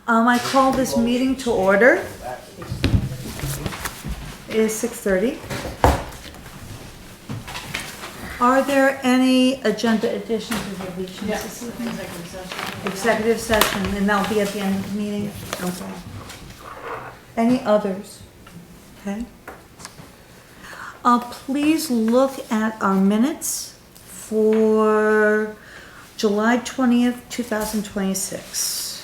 I call this meeting to order. It is 6:30. Are there any agenda additions or deletions this evening? Executive session, and that'll be at the end of the meeting? Okay. Any others? Okay. Please look at our minutes for July 20th, 2026.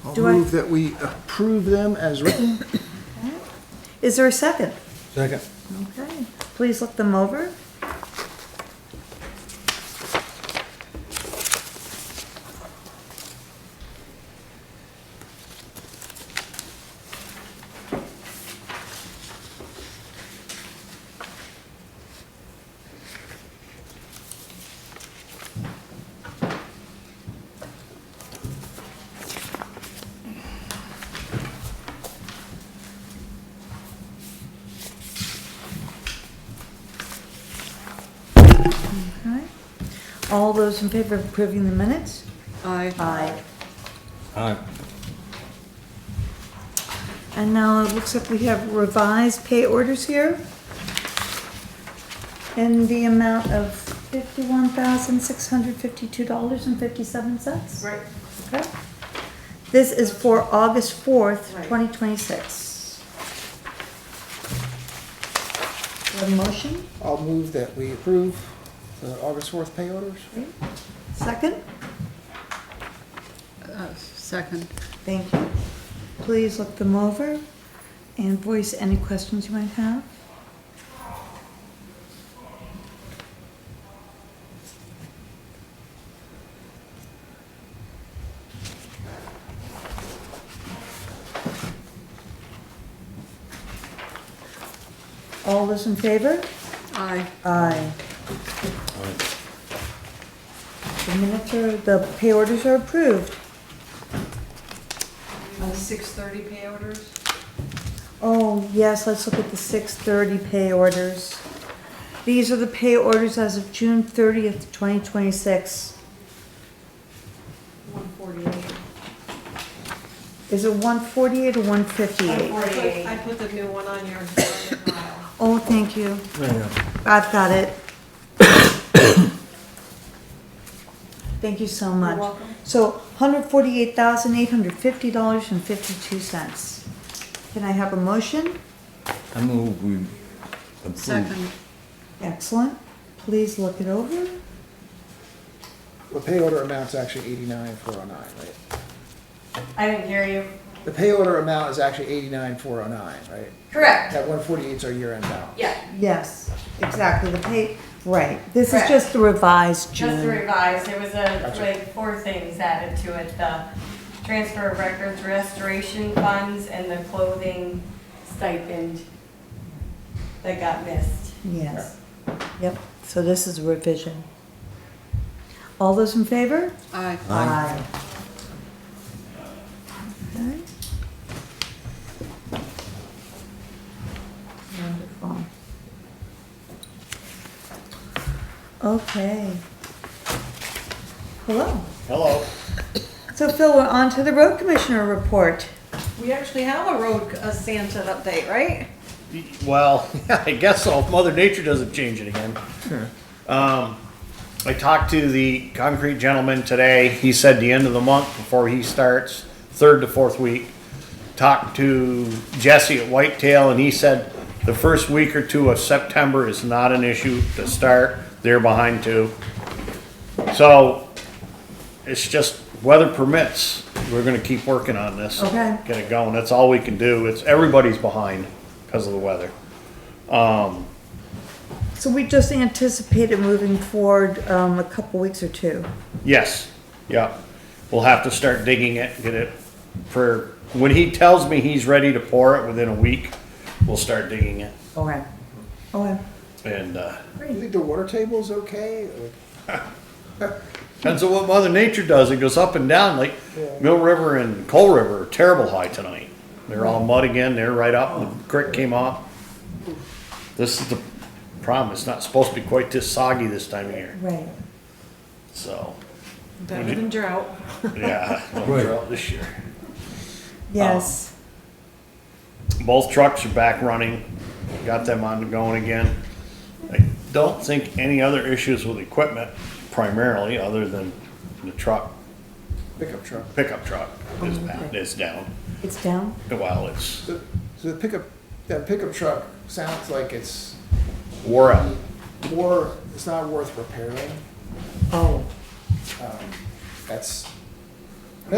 I'll Do I- move that we approve them as written. Okay. Is there a second? Second. Okay, please look them over. Okay. All those in favor of approving the minutes? Aye. Aye. Aye. And now it looks like we have revised pay orders here in the amount of $51,652.57. Right. Okay. This is for August 4th, Right. 2026. Do you have a motion? I'll move that we approve the August 4th pay orders. Second? Second. Thank you. Please look them over and voice any questions you might have. All those in favor? Aye. Aye. The pay orders are approved. On the 6:30 pay orders? Oh, yes, let's look at the 6:30 pay orders. These are the pay orders as of June 30th, 2026. 148. Is it 148 or 158? I put the new one on your file. Oh, thank you. I've got it. Thank you so much. You're welcome. So, $148,850.52. Can I have a motion? I move we approve. Second. Excellent. Please look it over. The pay order amount's actually 89,409, right? I didn't hear you. The pay order amount is actually 89,409, right? Correct. That 148 is our year-end balance. Yeah, Yes, exactly, the pay, right. This is Correct. just the revised just to June. revise, there was Gotcha. like 4 things added to it, the transfer of records restoration funds and the clothing stipend that got missed. Yes, yep, so this is a revision. All those in favor? Aye. Aye. Okay. Wonderful. Okay. Hello. Hello. So Phil, we're on to the road commissioner report. We actually have a road Santa update, right? Well, I guess so, if Mother Nature doesn't change it again. I talked to the concrete gentleman today. He said the end of the month before he starts, 3rd to 4th week. Talked to Jesse at Whitetail and he said the first week or 2 of September is not an issue to start. They're behind too. So it's just weather permits. We're gonna keep working on this. Okay. Get it going. That's all we can do. Everybody's behind because of the weather. So we just anticipated moving forward, a couple weeks or 2. Yes, yeah. We'll have to start digging it, get it for, when he tells me he's ready to pour it within a week, we'll start digging it. Okay. Okay. And, You think the water table's okay? depends on what Mother Nature does. It goes up and down, like Yeah. Mill River and Coal River are terrible high tonight. They're all mud again, they're right up, the creek came off. This is the problem, it's not supposed to be quite this soggy this time of year, Right. so. Better than drought. Yeah, no Right. drought this year. Yes. Both trucks are back running, got them on going again. I don't think any other issues with equipment primarily, other than the truck, Pickup truck. pickup truck is Oh, bad, okay. is down. It's down? Well, it's So the that pickup truck sounds like it's wore out. it's not worth repairing. Oh, That's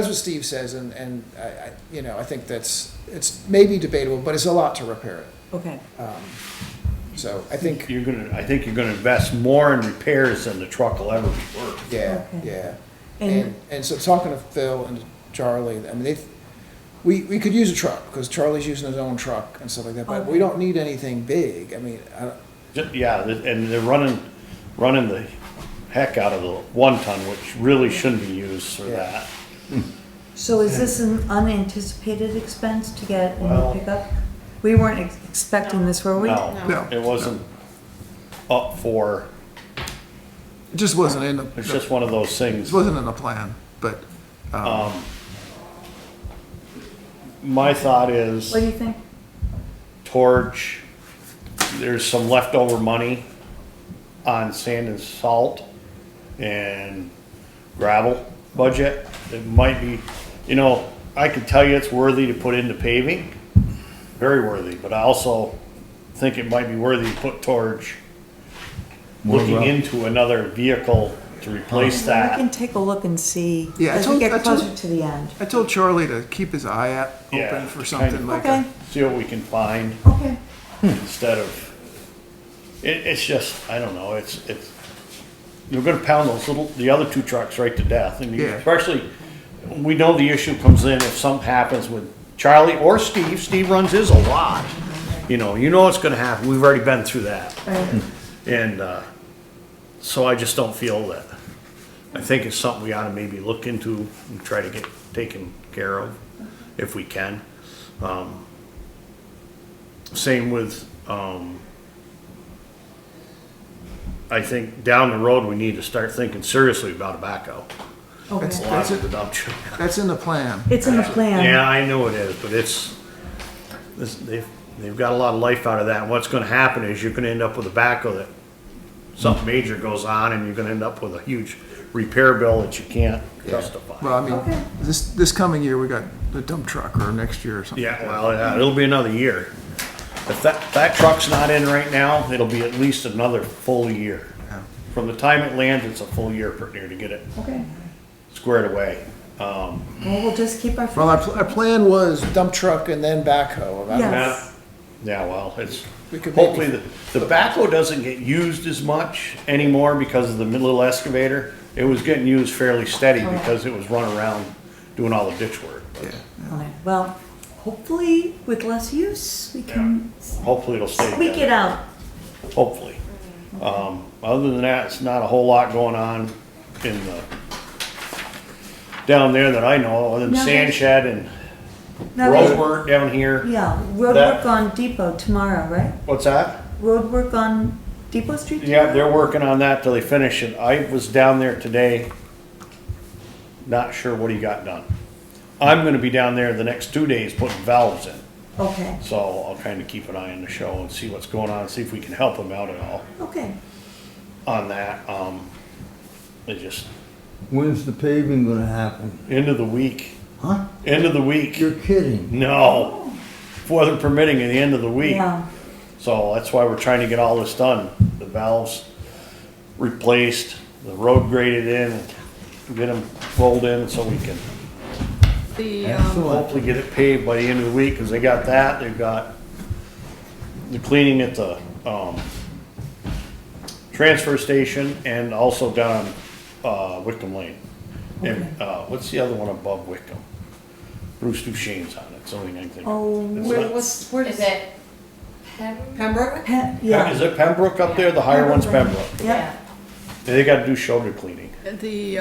what Steve says, and I think it's maybe debatable, but it's a lot to repair it. okay. So I think, You're gonna invest more in repairs than the truck will ever be worth. yeah, Okay. yeah. And, And so talking to Phil and Charlie, I mean, we could use a truck, because Charlie's using his own truck and stuff like that, but we Okay. don't need anything big. I mean, Yeah, and they're running the heck out of the 1 ton, which really shouldn't be used for Yeah. that. so is this an unanticipated expense to get a Well- new pickup? We weren't expecting this, were we? No, No. it wasn't up for, it just wasn't in it's just one of those things. it wasn't in the plan, but, My thought is, What do you think? Torch, there's some leftover money on sand and salt and gravel budget. It might be, I can tell you it's worthy to put into paving, very worthy, but I also think it might be worthy to put towards More looking gravel. into another vehicle to replace We that. can take a look and see, Yeah, I as we told- get I told- closer to the end. I told Charlie to keep his eye out Yeah, open for kind something of. like Okay, See what we can find okay. instead of, it's just, I don't know, it's, you're gonna pound the other 2 trucks right to death, and Yeah. especially, we know the issue comes in if something happens with Charlie or Steve runs his a lot. You know what's gonna happen, we've already been through that. Right. And, so I just don't feel that, I think it's something we ought to maybe look into and try to get taken care of, if we can. Same with, I think down the road, we need to start thinking seriously about a backhoe. Okay. That's- A lot of the dump truck. that's in the plan. It's in the plan. Yeah, I know it is, but they've got a lot of life out of that, and what's gonna happen is you're gonna end up with a backhoe that something major goes on, and you're gonna end up with a huge repair bill that you can't justify. Well, I mean, Okay. this coming year, we got the dump truck, or next year or something. Yeah, well, yeah, it'll be another year. If that truck's not in right now, it'll be at least another full year. Yeah. From the time it lands, it's a full year pretty near to get it Okay. squared away. Well, we'll just keep our. Well, our plan was dump truck and then backhoe. I mean, Yes. Yeah, well, it's, We could maybe- hopefully, the backhoe doesn't get used as much anymore because of the little excavator. It was getting used fairly steady Okay. because it was running around doing all the ditch work. Yeah. Okay, well, hopefully with less use, we can Hopefully it'll stay squeak it together, out. hopefully. Other than that, it's not a whole lot going on down there that I know, other than No, sand there's- shed and Now, road there's- work down here. Yeah, road That- work on Depot tomorrow, right? What's that? Road work on Depot Street Yeah, tomorrow? they're working on that till they finish it. I was down there today, not sure what he got done. I'm gonna be down there the next 2 days putting valves in, Okay, so I'll kind of keep an eye on the show and see what's going on, see if we can help him out at all okay. on that. It just, When's the paving gonna happen? end of the week, Huh? end of the week. You're kidding. No, weather permitting at the end of the week. Yeah, So that's why we're trying to get all this done. The valves replaced, the road graded in, get them rolled in so we can Excellent. hopefully get it paved by the end of the week, because they got that, they've got the cleaning at the, transfer station and also down, Wickham Lane. And, what's the other one above Wickham? Bruce Duchesne's on it, it's the only thing I can think of. oh, It's Where, not- where Is does it Pem? Pembroke? yeah. Is it Pembroke up there? The higher one's Pembroke. Yeah, They gotta do shoulder cleaning. The,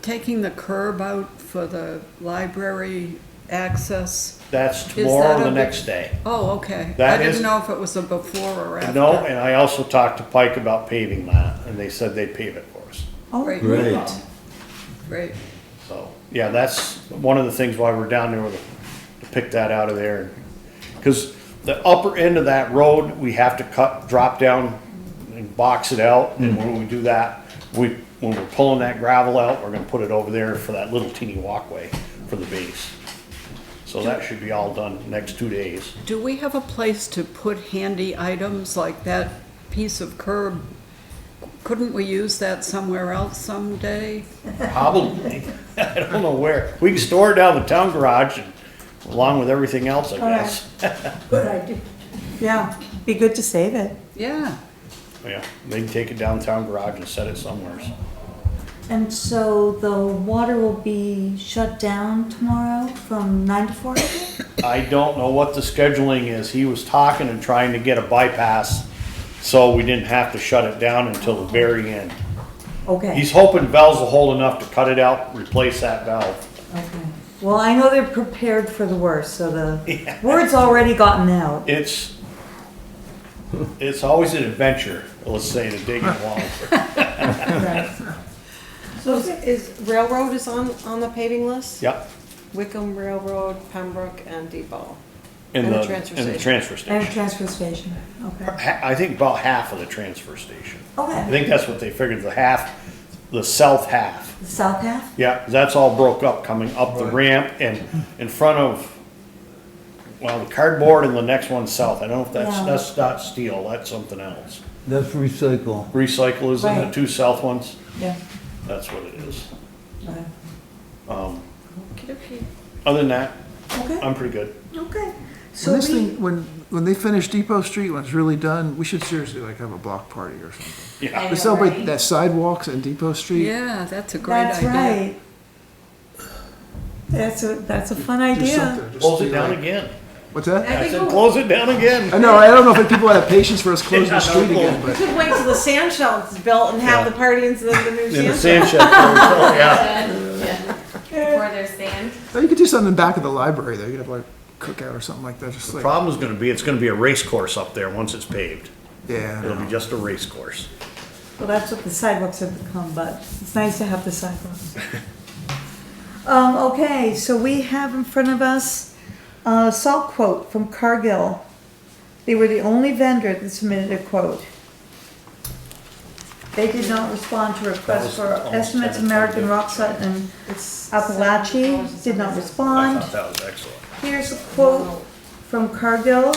taking the curb out for the library access, That's that tomorrow or a the big- next day. oh, okay. That I is- didn't know if it was a before or after. No, and I also talked to Pike about paving that, and they said they'd pave it for us. oh, Great. great. Great. Great. So, yeah, that's one of the things why we're down there to pick that out of there. Cause the upper end of that road, we have to drop down and box it out, and when we do that, when we're pulling that gravel out, we're gonna put it over there for that little teeny walkway for the base. So that should be all done next 2 days. Do we have a place to put handy items like that piece of curb? Couldn't we use that somewhere else someday? Probably, I don't know where. We can store it down in the town garage, along with everything else, I guess. Good idea. Yeah, be good to save it. Yeah. Yeah, they can take it down town garage and set it somewhere. And so the water will be shut down tomorrow from 9 to 4? I don't know what the scheduling is. He was talking and trying to get a bypass, so we didn't have to shut it down until the very end. Okay. He's hoping valves will hold enough to cut it out, replace that valve. Okay. Well, I know they're prepared for the worst, so the word's already gotten out. It's always an adventure, let's say, to dig in Wallingford. Right. So is Railroad is on the paving list? Yep, Wickham Railroad, Pembroke, and Depot. in And the the, transfer in the station. transfer And a station. transfer station, okay. I think about half of the transfer station. I Okay, think that's what they figured, the south half. the south half? Yeah, that's all broke up coming up the ramp and in front of, well, the cardboard and the next one south. I don't know if Yeah. that's not steel, that's something else. That's recycle. Recycle is in the Right. two south ones, Yeah. that's what it is. Right. Other than that, Okay, I'm pretty good. okay. When So this we, thing, when they finish Depot Street, when it's really done, we should seriously like have a block party or something. Yeah, I To know, celebrate right? that sidewalks in Depot Street. Yeah, that's a great that's idea. right. That's a fun Do idea. something, just close do it down like- again. What's that? I said, close it down again. I know, I don't know if people have patience for us closing Yeah, the street no, again, We but could wait till the sand shells is built and have Yeah. the party in the new In the sand sand shed. Yeah. Before there's sand. oh, you could do something in the back of the library though. You could have like a cookout or something like that, just like, Problem is gonna be, it's gonna be a race course up there once it's paved. yeah. I It'll be know. just a race course. Well, that's what the sidewalks have become, but it's nice to have the sidewalks. Okay, so we have in front of us a salt quote from Cargill. They were the only vendor that submitted a quote. They did not respond to requests for estimates. American Rock Salt and Appalachia did not I respond. thought that was excellent. Here's a quote from Cargill,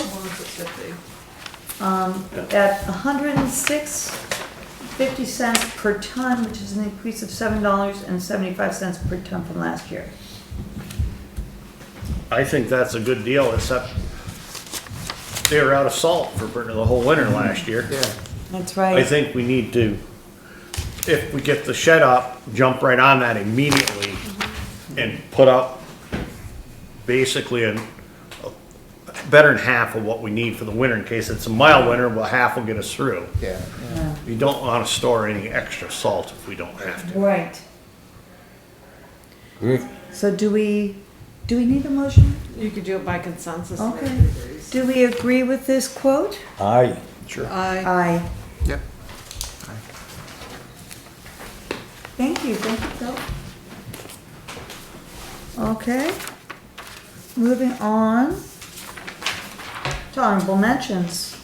at 106.50 cents per ton, which is an increase of $7.75 per ton from last year. I think that's a good deal, except they were out of salt for the whole winter last year. Yeah, That's I right. think we need to, if we get the shed up, jump right on that immediately and put up basically better than half of what we need for the winter in case it's a mild winter, but half will get us through. yeah. You don't want to store any extra salt if we don't have to. Right. So do we need a motion? You could do it by consensus. Okay. Do we agree with this quote? Aye. Sure. Aye. Yep. Thank you, Phil. Okay. Moving on to honorable mentions.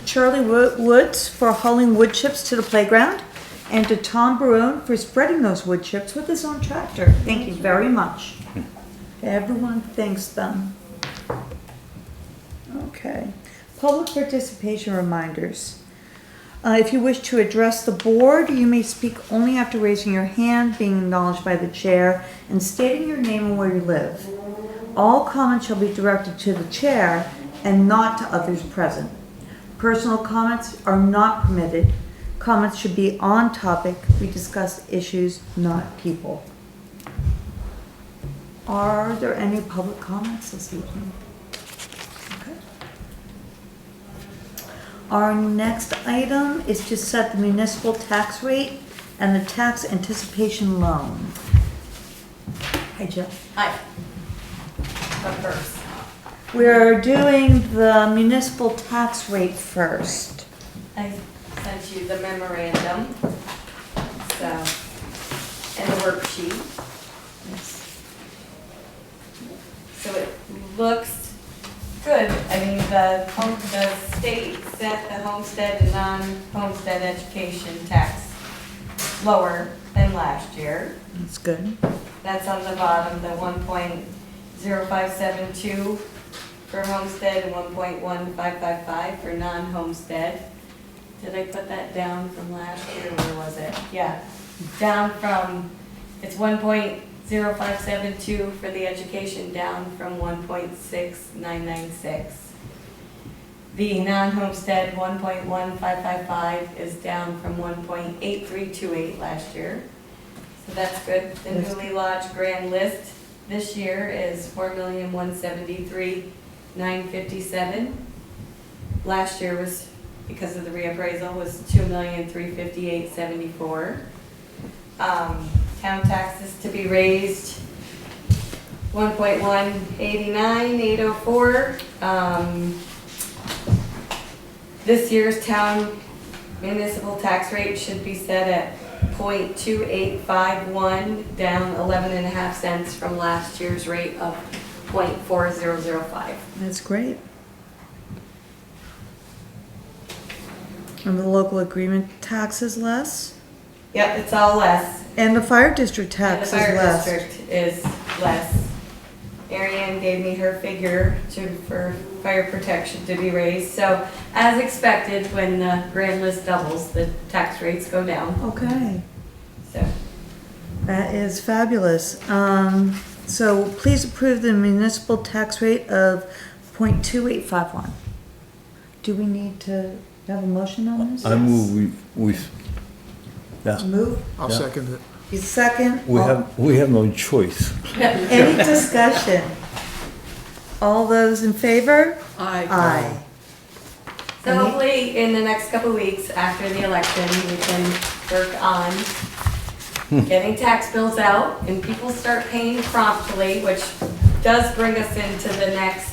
Charlie Woods for hauling wood chips to the playground, and to Tom Barone for spreading those wood chips with his own tractor. Thank you very much. Everyone thanks them. Okay. Public participation reminders. If you wish to address the board, you may speak only after raising your hand, being acknowledged by the chair, and stating your name and where you live. All comments shall be directed to the chair and not to others present. Personal comments are not permitted. Comments should be on topic. We discuss issues, not people. Are there any public comments this evening? Okay. Our next item is to set the municipal tax rate and the tax anticipation loan. Hi, Jill. Hi. But first, We're doing the municipal tax rate first. I sent you the memorandum. So, and the worksheet. So it looks good. I mean, the state set the homestead and non-homestead education tax lower than last year. That's good. That's on the bottom, the 1.0572 for homestead and 1.1555 for non-homestead. Did I put that down from last year? Where was it? Yeah, down from, it's 1.0572 for the education, down from 1.6996. The non-homestead 1.1555 is down from 1.8328 last year. So that's good. The newly lodged grand list this year is 4,173,957. Last year was, because of the reappraisal, was 2,358,74. Town taxes to be raised 1.189,804. This year's town municipal tax rate should be set at 0.2851, down 11.5 cents from last year's rate of 0.4005. That's great. And the local agreement tax is less, Yep, it's all less. and the fire district And tax the is fire less. district is less. Ariane gave me her figure for fire protection to be raised. So as expected, when the grand list doubles, the tax rates go down. Okay, So that is fabulous. So please approve the municipal tax rate of 0.2851. Do we need to have a motion on this? I move yeah, Move. I'll Yeah. second it. You second? we have no choice. Any discussion? All those in favor? Aye. So hopefully in the next couple of weeks after the election, we can work on getting tax bills out and people start paying promptly, which does bring us into the next.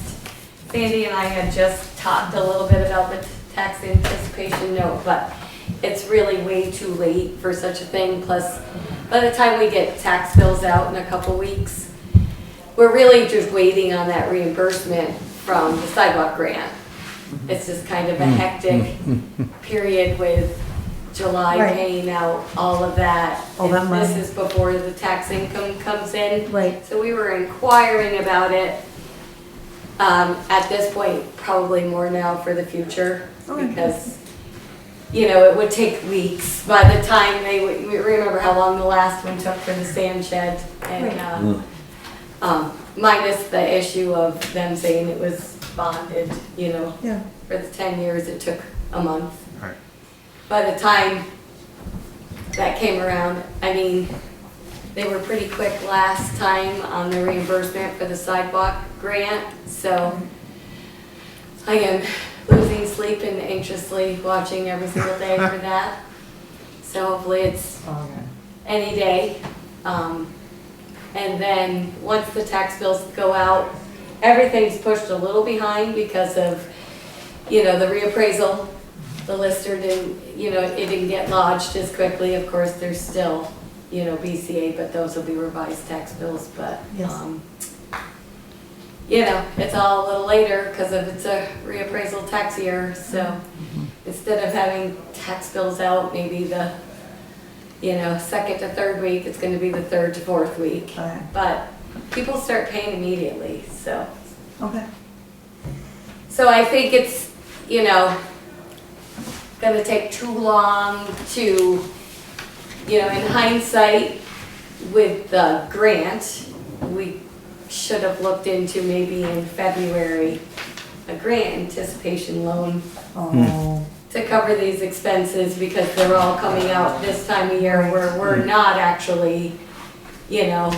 Sandy and I had just talked a little bit about the tax anticipation note, but it's really way too late for such a thing. Plus, by the time we get tax bills out in a couple weeks, we're really just waiting on that reimbursement from the sidewalk grant. It's just kind of a hectic period with July Right. paying out all of that. All that And money. This is before the tax income comes in. Right. So we were inquiring about it. At this point, probably more now for the future, Okay. because, you know, it would take weeks by the time they would, we remember how long the last one took for the sand shed, and, minus the issue of them saying it was bonded, you know, Yeah. for the 10 years, it took a month. Right. By the time that came around, I mean, they were pretty quick last time on the reimbursement for the sidewalk grant, so I am losing sleep and anxiously watching every single day for that. So hopefully it's any day. And then once the tax bills go out, everything's pushed a little behind because of, you know, the reappraisal. The lister didn't, you know, it didn't get lodged as quickly. Of course, there's still, you know, BCA, but those will be revised tax bills, but, Yes. you know, it's all a little later because of it's a reappraisal tax year, so instead of having tax bills out maybe the, you know, second to third week, it's gonna be the third to fourth week. Okay. But people start paying immediately, so. Okay. So I think it's, you know, gonna take too long to, you know, in hindsight, with the grant, we should have looked into maybe in February, a grant anticipation loan Oh, to cover these expenses because they're all coming out this time of year where we're not actually, you know,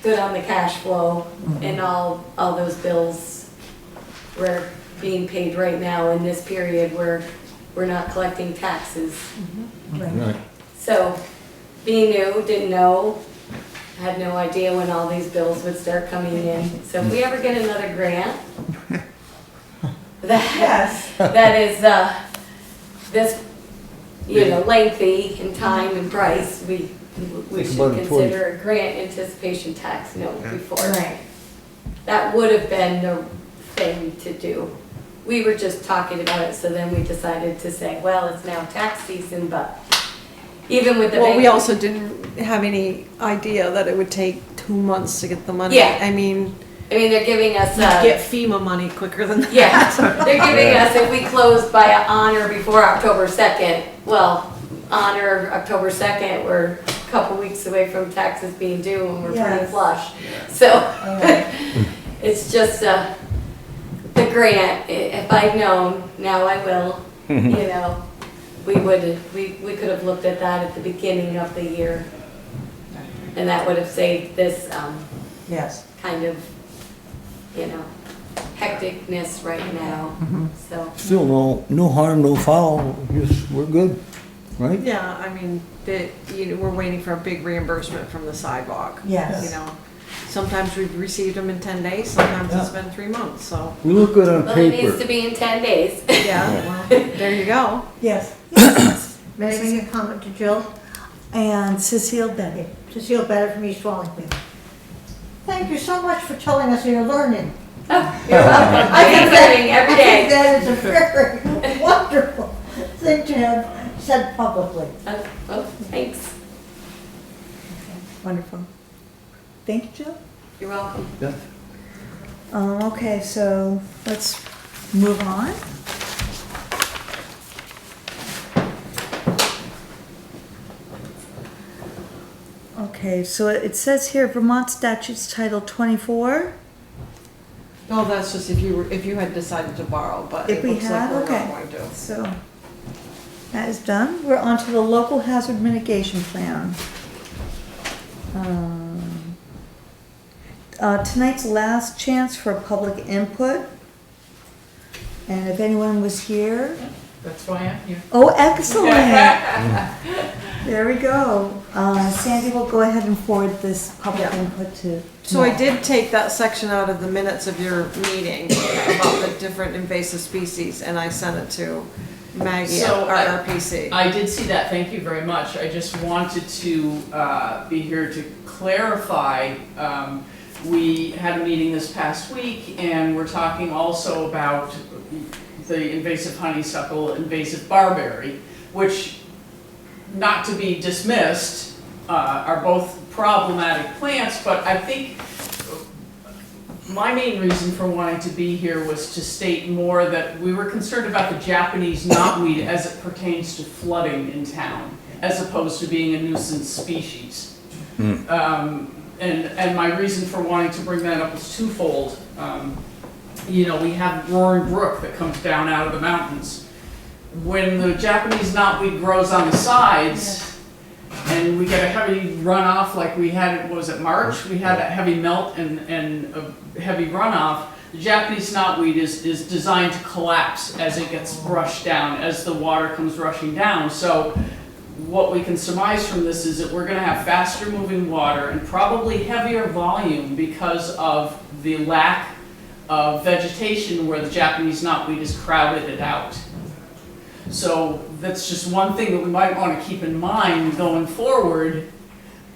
good on the cash flow and all those bills were being paid right now in this period where we're not collecting taxes. right. So, being new, didn't know, had no idea when all these bills would start coming in. So if we ever get another grant, that is, this, you know, lengthy in time and price, we we Think should about it twice. consider a grant anticipation tax note before. Right. That would have been the thing to do. We were just talking about it, so then we decided to say, well, it's now tax season, but even with the Well, we bank. also didn't have any idea that it would take 2 months to get the money. Yeah. I mean, They're giving us, you get FEMA money quicker than that. yeah, they're giving us, if we close by honor before October 2nd, well, honor October 2nd, we're a couple weeks away from taxes being due and we're pretty Yes. flush. So, it's just, the grant, if I'd known, now I will, you know, we could have looked at that at the beginning of the year. And that would have saved this, Yes. kind of, you know, hecticness right now, so. Still no harm, no foul, just, we're good, right? Yeah, I mean, we're waiting for a big reimbursement from the sidewalk. Yes. You know, sometimes we've received them in 10 days, sometimes it's Yeah. been 3 months, so. We look good on Well, it needs to paper. be in 10 days. Yeah, well, there you go. Yes. May I make a comment to Jill? And Cecile Betit. Cecile Better from East Wallingford. Thank you so much for telling us you're learning. Oh, you're welcome. I am learning every I think day. that is a very wonderful thing to have said publicly. Oh, thanks. Wonderful. Thank you, Jill. You're welcome. Yeah. Okay, so let's move on. Okay, so it says here Vermont statutes title 24. No, that's just if you had decided to borrow, but If it we looks like had, we're okay. not going to. So that is done. We're on to the local hazard mitigation plan. Tonight's last chance for public input. And if anyone was here, That's why I'm here. oh, excellent. There we go. Sandy will go ahead and forward this public Yeah. input to. So I did take that section out of the minutes of your meeting about the different invasive species, and I sent it to Maggie at So our RPC. I did see that, thank you very much. I just wanted to be here to clarify. We had a meeting this past week and we're talking also about the invasive honeysuckle, invasive barberry, which, not to be dismissed, are both problematic plants, but I think my main reason for wanting to be here was to state more that we were concerned about the Japanese knotweed as it pertains to flooding in town, as opposed to being a nuisance species. And my reason for wanting to bring that up is twofold. You know, we have Roaring Brook that comes down out of the mountains. When the Japanese knotweed grows on the sides, and we get a heavy runoff like we had, what was it, March? We had a heavy melt and a heavy runoff. The Japanese knotweed is designed to collapse as it gets brushed down, as the water comes rushing down. So what we can surmise from this is that we're gonna have faster moving water and probably heavier volume because of the lack of vegetation where the Japanese knotweed has crowded it out. So that's just one thing that we might want to keep in mind going forward.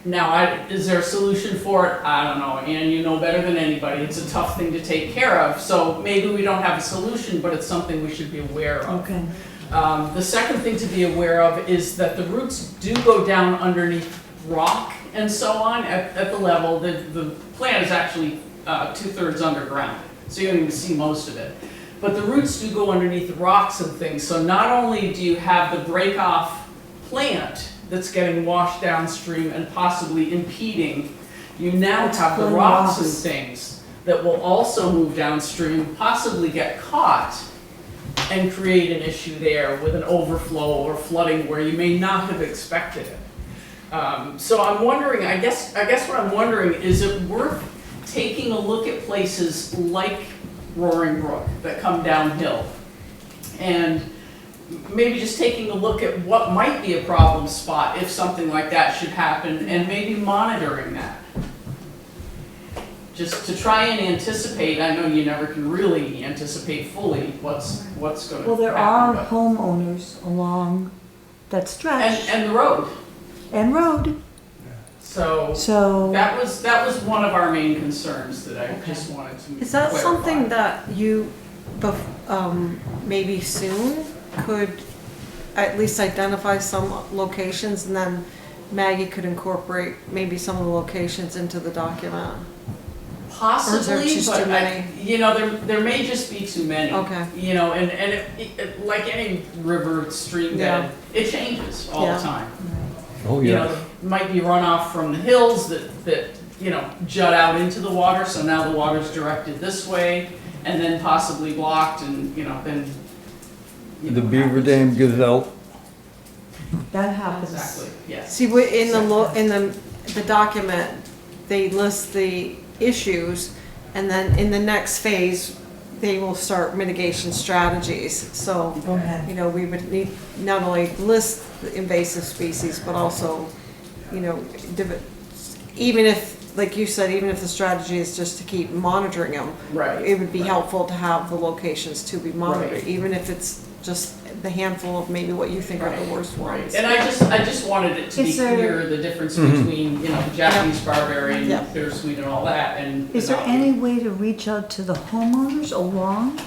Now, is there a solution for it? I don't know, and you know better than anybody, it's a tough thing to take care of. So maybe we don't have a solution, but it's something we should be aware of. Okay. The second thing to be aware of is that the roots do go down underneath rock and so on at the level. The plant is actually 2/3 underground, so you don't even see most of it. But the roots do go underneath the rocks and things, so not only do you have the break-off plant that's getting washed downstream and possibly impeding, you now have the pulling rocks and rocks. things that will also move downstream, possibly get caught, and create an issue there with an overflow or flooding where you may not have expected it. So I'm wondering, I guess what I'm wondering, is it worth taking a look at places like Roaring Brook that come downhill, and maybe just taking a look at what might be a problem spot if something like that should happen, and maybe monitoring that. Just to try and anticipate. I know you never can really anticipate fully what's going to happen. Well, there are but- homeowners along that stretch and the road. and road. So, that was one of our main concerns that I just wanted to Is that clarify. something that you, maybe soon could at least identify some locations and then Maggie could incorporate maybe some of the locations into the document? Possibly, just but too many? there may just be too many. Okay. And it, like any river, stream Yeah. bed, it changes all Yeah. the time. Oh, There might be runoff from the hills that jut out into the water, so now the water's directed this way, and then possibly blocked, and, then. The beaver dam gives out. that happens. Exactly, yes. See, in the document, they list the issues, and then in the next phase, they will start mitigation strategies. So, Go ahead. we would need not only list the invasive species, but also, even if, like you said, even if the strategy is just to keep monitoring them, Right. it would be helpful to have the locations to be monitored, Right. even if it's just the handful of maybe what you think are the worst Right, ones. and I just wanted it to be Is there- clear, the difference between, the Japanese barberry Yeah. and bittersweet and all that, and. Is there any way to reach out to the homeowners along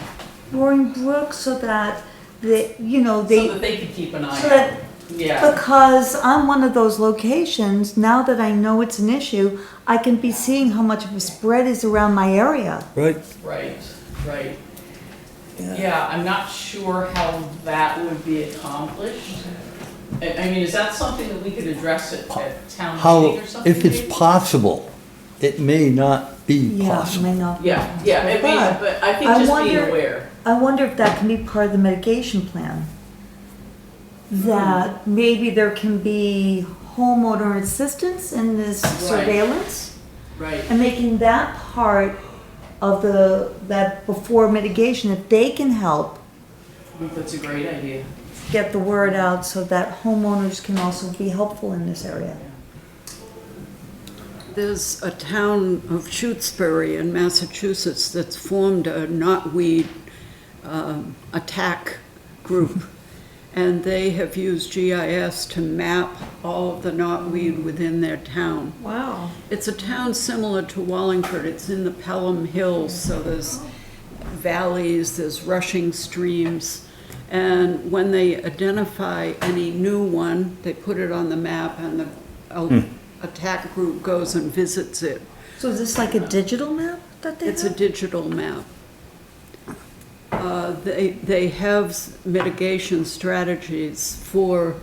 Roaring Brook so that they, So that they could keep an eye so out, that, yeah, because on one of those locations, now that I know it's an issue, I can be seeing how much of a spread is around my area. Right. right. Yeah, I'm not sure how that would be accomplished. I mean, is that something that we could address at town How, meeting or something? if it's maybe? possible, it may not be Yeah, it possible. may not be Yeah, I possible, mean, but I think I just being wonder- aware. I wonder if that can be part of the mitigation plan. That maybe there can be homeowner assistance in this surveillance Right, and making that part of that before mitigation, if they can help I think that's a great idea. get the word out so that homeowners can also be helpful in this area. There's a town of Shutesbury in Massachusetts that's formed a knotweed attack group. And they have used GIS to map all of the knotweed within their town. Wow. It's a town similar to Wallingford. It's in the Pelham Hills, so there's valleys, there's rushing streams. And when they identify any new one, they put it on the map and the attack group goes and visits it. So is this like a digital map that they It's a have? digital map. They have mitigation strategies for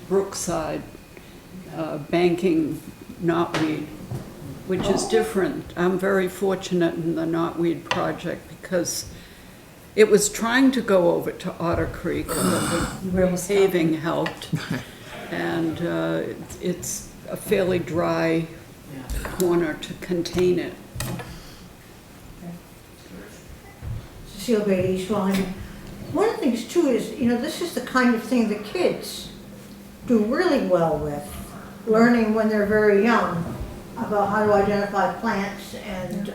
Brookside banking knotweed, which is different. I'm very fortunate in the knotweed project because it was trying to go over to Otter Creek, but the paving helped. And it's a fairly dry corner to contain it. Cecile Betit, East Wallingford. One of the things too is, this is the kind of thing that kids do really well with, learning when they're very young about how to identify plants and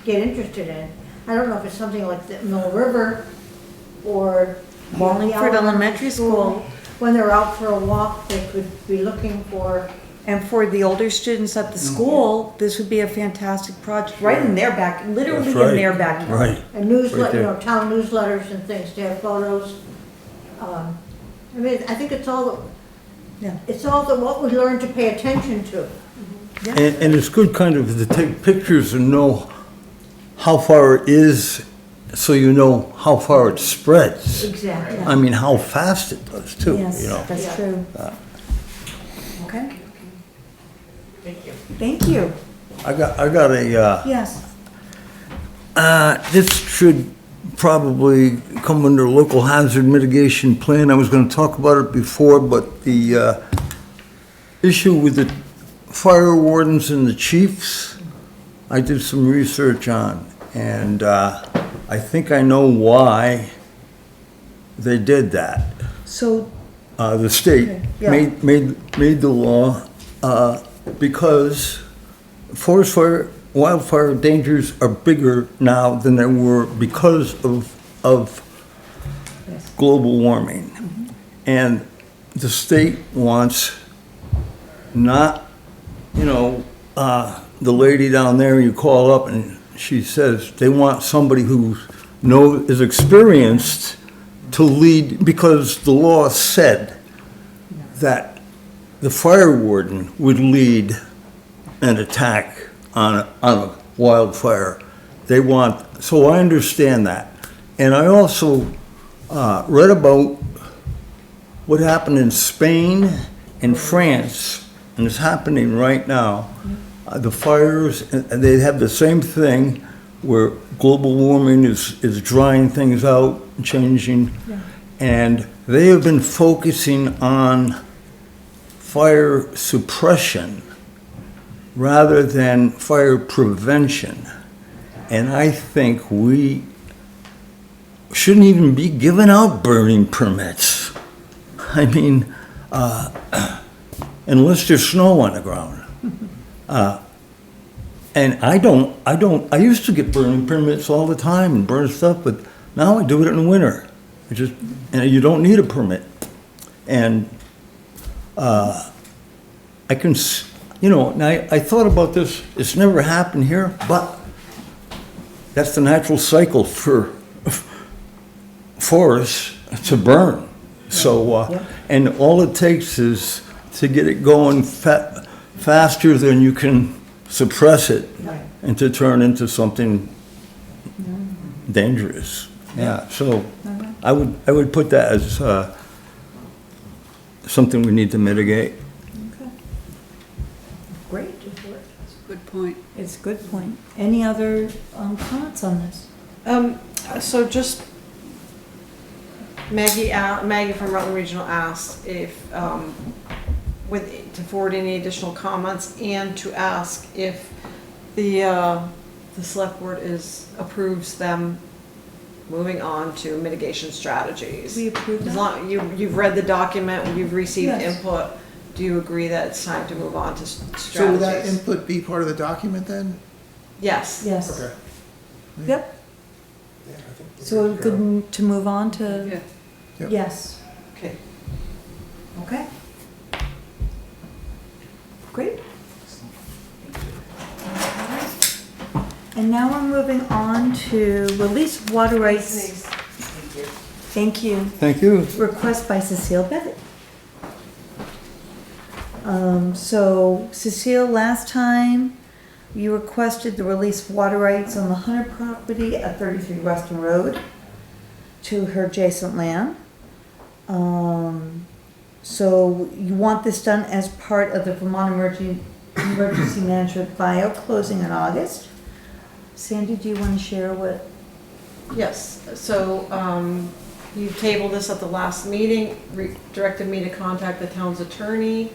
get interested in. I don't know if it's something like the Mill River or Wallingford Elementary School. When they're out for a walk, they could be looking for. And for the older students at the school, this would be a fantastic project, right in their literally That's right. in their backyard. Right. And newsletter, there. town newsletters and things to have photos. I think it's all, Yeah. what we learn to pay attention to. And it's good kind of to take pictures and know how far it is, so you know how far it spreads. Exactly. I mean, how fast it does too, Yes, you know. that's true. Okay, Thank you. thank you. I got a, Yes. this should probably come under local hazard mitigation plan. I was gonna talk about it before, but the, issue with the fire wardens and the chiefs, I did some research on, and, I think I know why they did that. So, The state Okay, yeah. made the law, because forest fire, wildfire dangers are bigger now than they were because of yes. global warming. And the state wants not, the lady down there, you call up and she says they want somebody who is experienced to lead, because the law said that the fire warden would lead an attack on a wildfire. So I understand that. And I also read about what happened in Spain and France, and it's happening right now. The fires, and they have the same thing where global warming is drying things out, changing. Yeah. And they have been focusing on fire suppression rather than fire prevention. And I think we shouldn't even be giving out burning permits. I mean, unless there's snow on the ground. And I used to get burning permits all the time and burn stuff, but now I do it in the winter. And you don't need a permit. And I can, and I thought about this, it's never happened here, but that's the natural cycle for forests to burn. So, and all it takes is to get it going faster than you can suppress it and to turn into something dangerous. Yeah, so I would put that as something we need to mitigate. Okay. Great. That's a good point. It's a good point. Any other comments on this? So just Maggie from Rutland Regional asked if, to forward any additional comments and to ask if the select board approves them moving on to mitigation strategies. We approve As that? long, you've read the document, you've received Yes. input, do you agree that it's time to move on to strategies? So will that input be part of the document then? Yes. Yes. Okay. Yep. Yeah, I think we're So we're good to go. good to move on to? Yeah. Yep. Yes. Okay. Okay. Great. And now we're moving on to release water rights. Thank you. Thank you. Request by Cecile Betit. So Cecile, last time you requested the release of water rights on the Hunter property at 33 Weston Road to her adjacent land. So you want this done as part of the Vermont Emergency Management buyout closing in August. Sandy, do you want to share what? Yes, so, you tabled this at the last meeting, directed me to contact the town's attorney.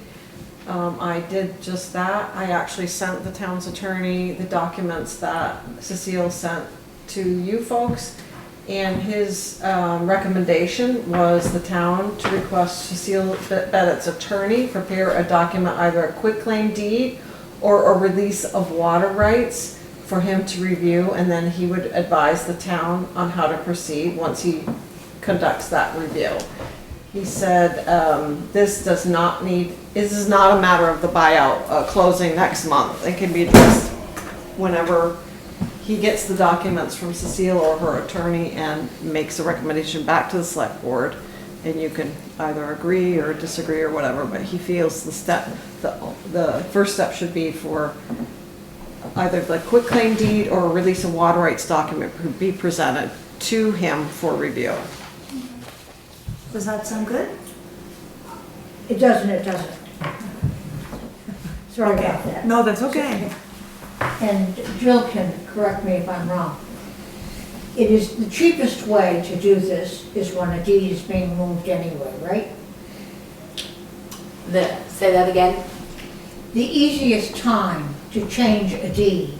I did just that. I actually sent the town's attorney the documents that Cecile sent to you folks. And his recommendation was the town to request Cecile Betit's attorney prepare a document, either a quitclaim deed or a release of water rights for him to review, and then he would advise the town on how to proceed once he conducts that review. He said, this is not a matter of the buyout closing next month. It can be addressed whenever he gets the documents from Cecile or her attorney and makes a recommendation back to the select board, and you can either agree or disagree or whatever, but he feels the first step should be for either the quitclaim deed or a release of water rights document be presented to him for review. Does that sound good? It doesn't. Sorry about that. No, that's okay. And Jill can correct me if I'm wrong. It is, the cheapest way to do this is when a deed is being moved anyway, right? Say that again? The easiest time to change a deed.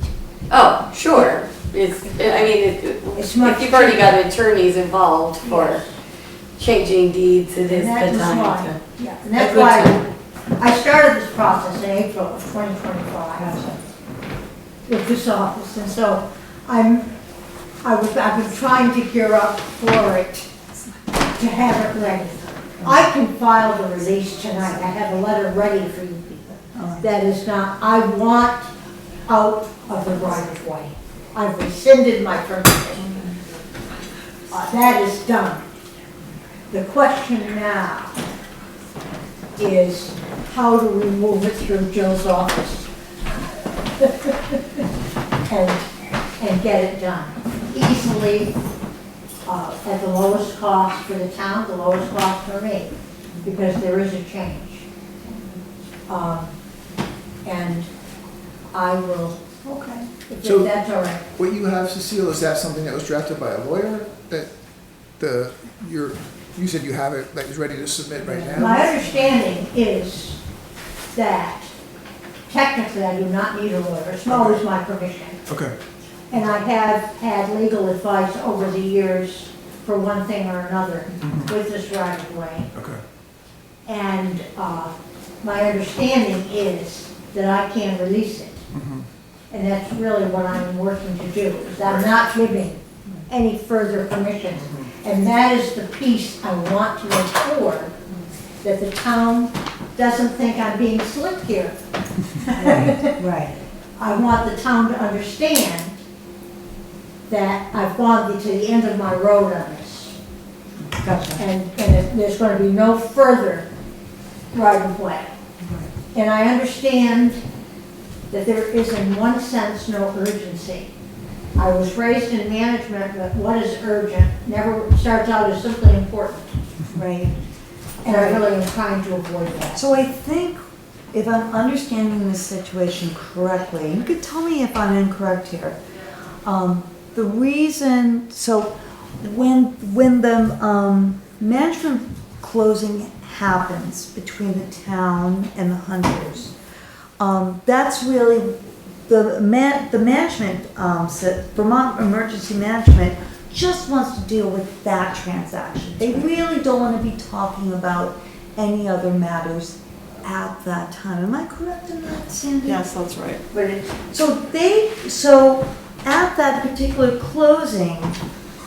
Oh, sure. It's It's much if you've already cheaper. got attorneys involved for changing deeds, it is And that the was time why, to. yeah, and that's a good why time. I started this process in April of 2025 with this office, and so I've been trying to gear up for it, to have it ready. I can file the release tonight, I have a letter ready for you people. That is not, I want out of the right of way. I've rescinded my permission. That is done. The question now is, how do we move it through Joe's office? And get it done easily, at the lowest cost for the town, the lowest cost for me, because there is a change. And I will, okay, if So- that's all right. What you have, Cecile, is that something that was drafted by a lawyer, that you said you have it, that is ready to submit right now? My understanding is that technically I do not need a lawyer, it's always my permission. Okay, And I have had legal advice over the years for one thing or another with this right of way. okay. And my understanding is that I can release it. And that's really what I'm working to do, is I'm not giving any further permission. And that is the piece I want to make sure that the town doesn't think I'm being slick here. Right. I want the town to understand that I've gone to the end of my road on this. Gotcha. And there's going to be no further right of way. And I understand that there is in one sense no urgency. I was raised in management, but what is urgent never starts out as simply important. Right. And I really am trying to avoid that. So I think if I'm understanding this situation correctly, you could tell me if I'm incorrect here. The reason, so when the management closing happens between the town and the hunters, that's really the management, Vermont Emergency Management just wants to deal with that transaction. They really don't want to be talking about any other matters at that time. Am I correct in that, Sandy? Yes, that's right. So at that particular closing,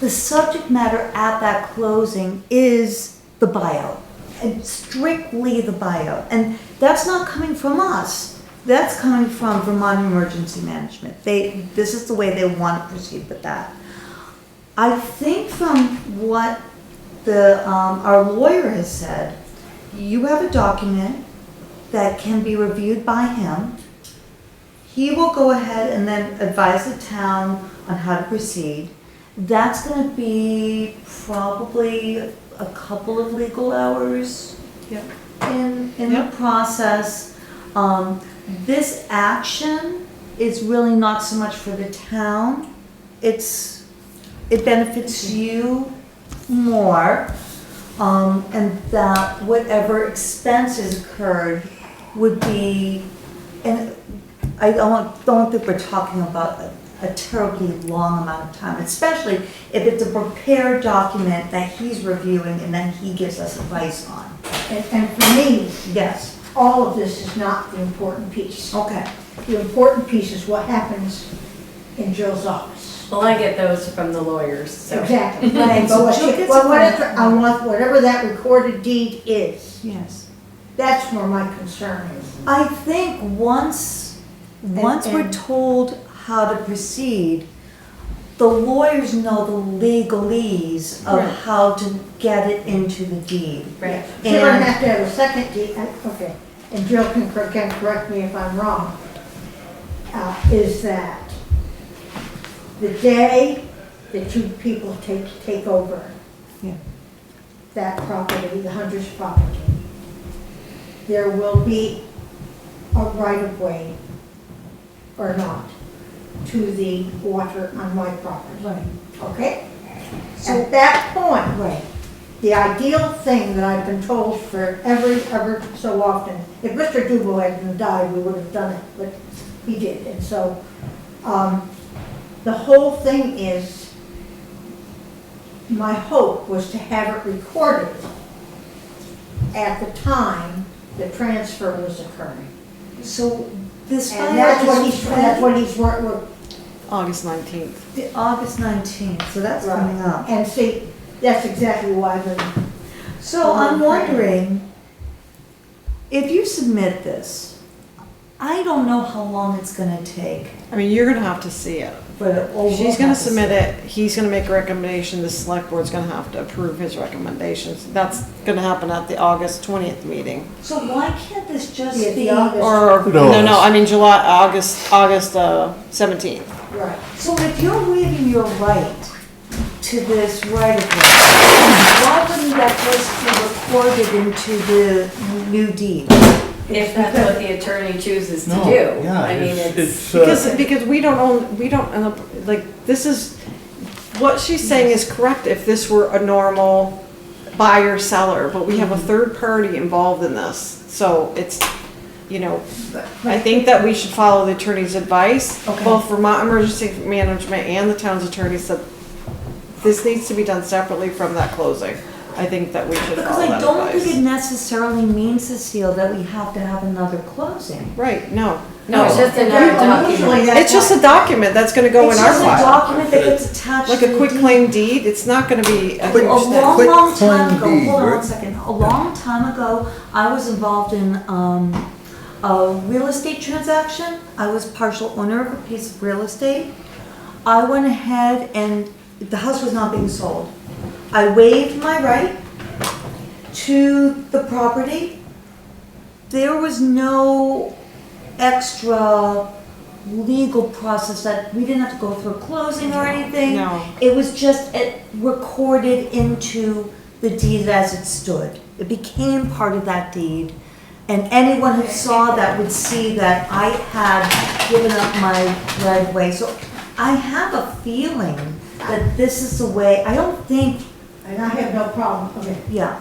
the subject matter at that closing is the buyout, and strictly the buyout. And that's not coming from us. That's coming from Vermont Emergency Management. This is the way they want to proceed with that. I think from what our lawyer has said, you have a document that can be reviewed by him. He will go ahead and then advise the town on how to proceed. That's going to be probably a couple of legal hours in the process. This action is really not so much for the town. It benefits you more, and that whatever expenses occurred would be, and I don't think we're talking about a terribly long amount of time, especially if it's a prepared document that he's reviewing and then he gives us advice on. And for me, Yes. all of this is not the important piece. Okay. The important piece is what happens in Jill's office. Well, I get those from the lawyers, so. Exactly. Right, so But Jill gets whatever, it. I want whatever that recorded deed is. Yes. That's where my concern is. I think once we're told how to proceed, the lawyers know the legalese of Right. how to get it into the deed. Right. You're gonna have to have a second deed, okay, and Jill can correct me if I'm wrong, is that the day that you people take over Yeah. that property, the Hunter's property, there will be a right-of-way or not to the water on my property, Right. okay? At that point, Right. the ideal thing that I've been told for ever so often, if Mr. Dubois hadn't died, we would have done it, but he did, and so, the whole thing is, my hope was to have it recorded at the time the transfer was occurring. So this And that's what he's working with. August 19th. The August 19th, so that's coming up. And see, that's exactly why So I'm wondering, if you submit this, I don't know how long it's gonna take, I mean, you're gonna have to see it. but we'll She's gonna have to submit see. it, he's gonna make a recommendation, the select board's gonna have to approve his recommendations. That's gonna happen at the August 20th meeting. So why can't this just Yeah, the be? August- Or, No. no, I mean August 17th. Right. So if you're waiving your right to this right of way, why wouldn't that just be recorded into the new deed? If that's what the attorney chooses to No, do. yeah, I mean, it's, Because we don't own, we don't, end up like, this is, what she's saying is correct if this were a normal buyer seller, but we have a third party involved in this. So it's, you know, I think that we should follow the attorney's advice. Okay. Both Vermont Emergency Management and the town's attorney said this needs to be done separately from that closing. I think that we should Because follow I that don't think it advice. necessarily means, Cecile, that we have to have another closing. Right, no. no, it's just another Usually document. that's It's just a document that's gonna go in It's our just a file. document that gets attached to Like the a quick deed. claim deed, it's not gonna be a Quick- A huge thing. long, Quick long time claim ago, deed, hold on right? one second, a long time ago, I was involved in, a real estate transaction. I was partial owner of a piece of real estate. I went ahead and the house was not being sold. I waived my right to the property. There was no extra legal process that, we didn't have to go through a closing or anything. No. It was just recorded into the deed as it stood. It became part of that deed. And anyone who saw that would see that I had given up my right of way. So I have a feeling that this is the way, I don't think, And I have no problem, okay. yeah.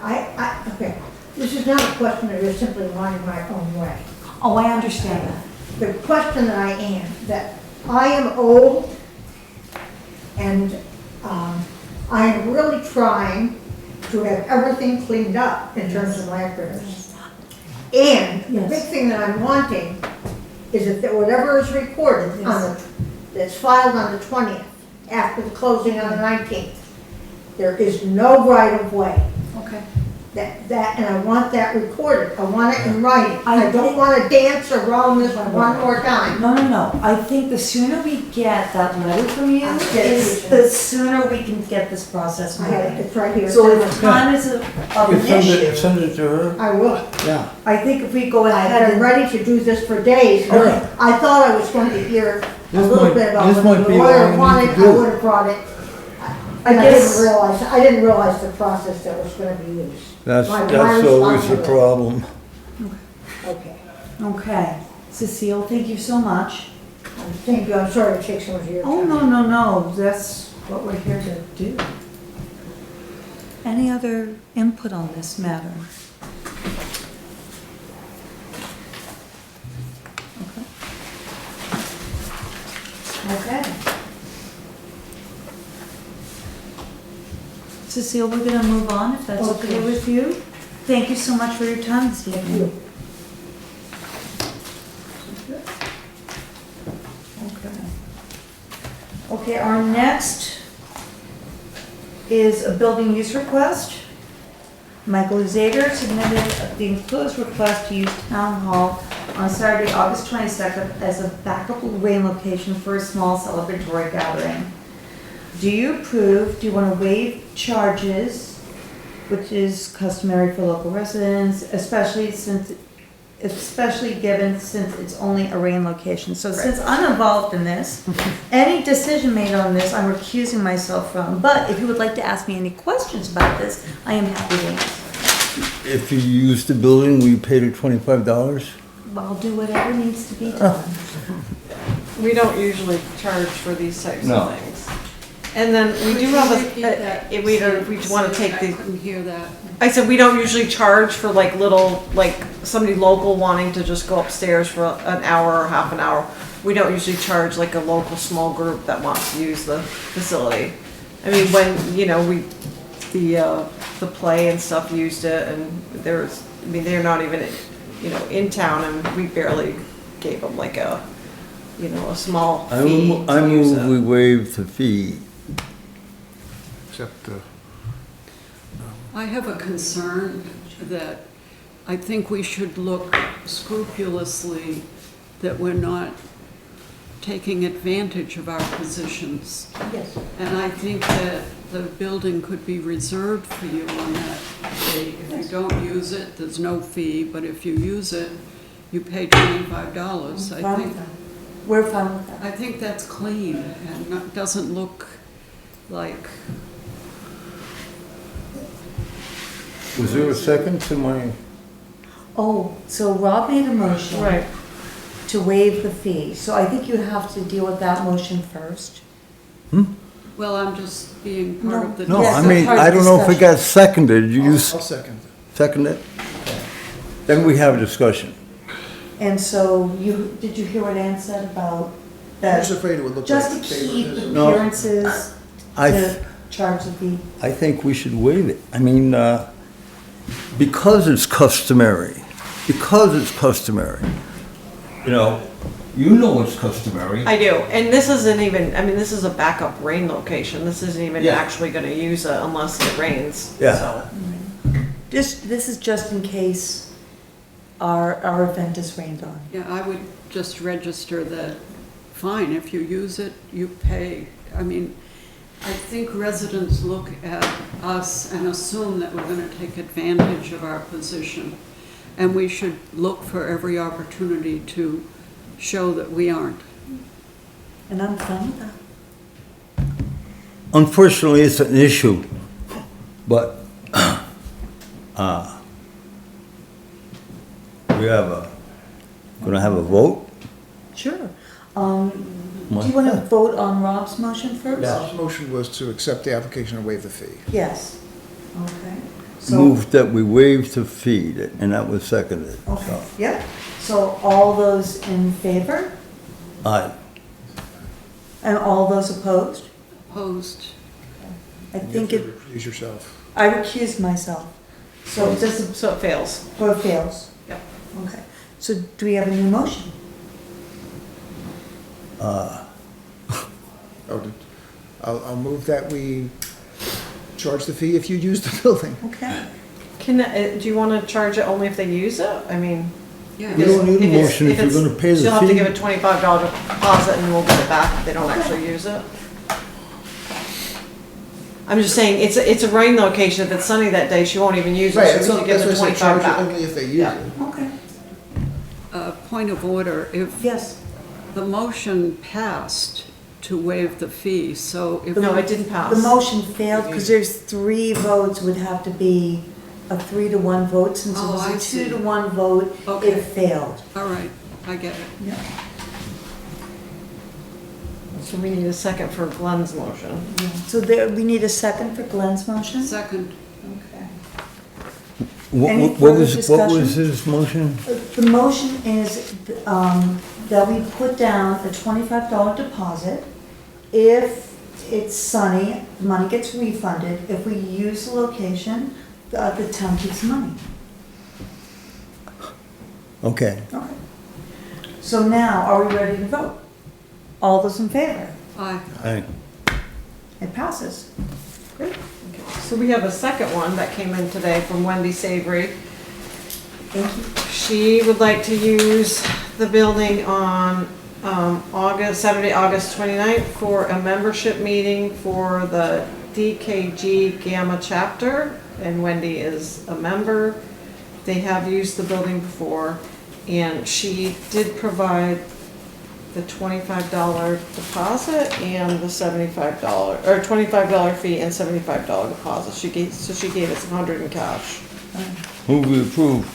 Okay, this is not a question of just simply wanting my own way. Oh, I understand that. The question that I am old, and I am really trying to have everything cleaned up in terms of land clearance. And the big Yes. thing that I'm wanting is that whatever is recorded on the, that's filed on the 20th, after the closing on the 19th, there is no right of way. Okay. And I want that recorded, I want it in writing. I I don't think- want to dance around this one more time. No. I think the sooner we get that letter from you, is the sooner we can get this process I have it, moving. it's right here. So if time is of an issue, Send it to her. I will. Yeah. I think if we go I've ahead been and. ready to do this for days. Okay. I thought I was going to hear a This little might- bit about this what might the be all lawyer we need wanted, to I do. would have brought it. I And I guess- didn't realize the process that was going to be used. That's My always the responsibility. problem. Okay. Okay. Cecile, thank you so much. Thank you, I'm sorry to take so much of your time. Oh, no, that's what we're here to do. Any other input on this matter? Okay. Cecile, we're gonna move on, if that's okay Okay. with you. Thank you so much for your time this evening. Okay. Okay, our next is a building use request. Michael Zader submitted the enclosed request to use Town Hall on Saturday, August 22nd as a backup rain location for a small celebratory gathering. Do you approve, do you want to waive charges, which is customary for local residents, especially given since it's only a rain location? So since I'm involved in this, any decision made on this, I'm recusing myself from. But if you would like to ask me any questions about this, I am happy to answer. If you use the building, will you pay the $25? I'll do whatever needs to be done. We don't usually charge for these types No. of things. And then we do have if we want to take the, couldn't hear that. I said, we don't usually charge for like little, like somebody local wanting to just go upstairs for an hour or half an hour. We don't usually charge like a local small group that wants to use the facility. I mean, when, the play and stuff used it and they're not even, in town and we barely gave them like a small I fee move to use we it. waive the fee. Except, I have a concern that I think we should look scrupulously that we're not taking advantage of our positions. Yes. And I think that the building could be reserved for you on that day. If you don't use it, there's no fee, but if you use it, you pay $25. I Fine with think, that. We're fine with that. I think that's clean and doesn't look like, Was there a second to my, Oh, so Rob made a motion. Right. To waive the fee, so I think you have to deal with that motion first. well, I'm just being part of the. no, Yes, I that's mean, part of I don't know if it discussion. got seconded. You I'll second. second it? Then we have a discussion. And so did you hear what Ann said about I'm that? just afraid it would look like Just to keep favoritism. No. appearances, I, to charge the fee. I think we should waive it. I mean, because it's customary, you know it's customary. I do, and this isn't even, I mean, this is a backup rain location, this isn't even Yeah. actually gonna use it unless it rains, Yeah. so. This is just in case our event is rained on. Yeah, I would just register that, fine, if you use it, you pay. I mean, I think residents look at us and assume that we're gonna take advantage of our position. And we should look for every opportunity to show that we aren't. And I'm fine with that. Unfortunately, it's an issue, but, gonna have a vote? Sure. Do you want to vote on Rob's motion first? Rob's motion was to accept the application and waive the fee. Yes. Okay. So, Move that we waive the fee, and that was seconded. okay, yep. So all those in favor Aye. and all those opposed? Opposed? I You have think to it, recuse yourself. I recuse myself. So it doesn't, So it fails. so it fails? Yep. Okay. So do we have a new motion? I'll move that we charge the fee if you use the building. Okay. Do you wanna charge it only if they use it? I mean. Yeah. You don't need a if it's- motion if you're it's- gonna pay the She'll have to fee. give a $25 deposit and we'll get it back if they don't actually use it. I'm just saying, it's a rain location, if it's sunny that day, she won't even use it, Right, so that's we what should give I the said, 25 charge it back. only if they use Yeah. it. Okay. Point of order, if Yes. the motion passed to waive the fee, so if. No, it didn't pass. The motion failed because there's 3 votes would have to be a 3-to-1 vote. Since it Oh, was I a see. 2-to-1 vote, Okay. it failed. All right, I get it. Yeah. So we need a second for Glenn's motion. So there, we need a second for Glenn's motion? Second, Okay. What Any what further was discussion? his motion? The motion is that we put down a $25 deposit. If it's sunny, the money gets refunded. If we use the location, the town keeps money. Okay. Okay. So now, are we ready to vote? All those in favor? aye. Aye. It passes. Great. So we have a second one that came in today from Wendy Savory. Thank you. She would like to use the building on Saturday, August 29th for a membership meeting for the DKG Gamma chapter, and Wendy is a member. They have used the building before, and she did provide the $25 deposit and the $75, or $25 fee and $75 deposit. She gave us 100 in cash. Move we approve.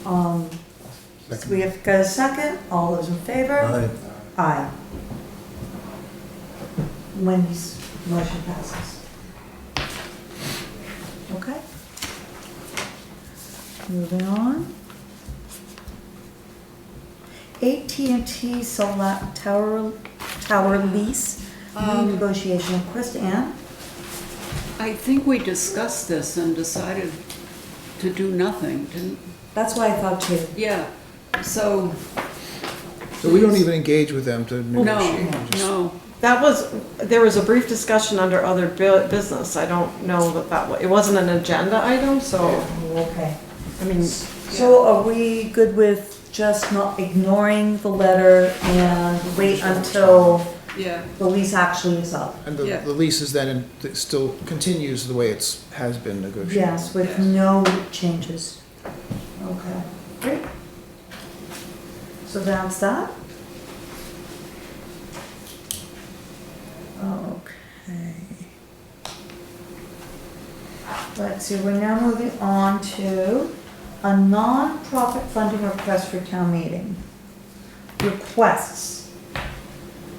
So we have got a second. All those in favor? Aye. Aye. Wendy's motion passes. Okay. Moving on. AT&T Tower Lease, renegotiation. Request, Ann? I think we discussed this and decided to do nothing, didn't? That's what I thought too. Yeah, so. So we don't even engage with them to No, negotiate. we just- no. There was a brief discussion under other business. I don't know it wasn't an agenda item, so, Okay. I mean, So are we good with just not ignoring the letter and wait until Yeah. the lease actually is up. And Yeah. the lease is then, it still continues the way has been negotiated. Yes, with no changes. Okay, great. So that's that. Okay. Let's see, we're now moving on to a non-profit funding request for town meeting. Requests.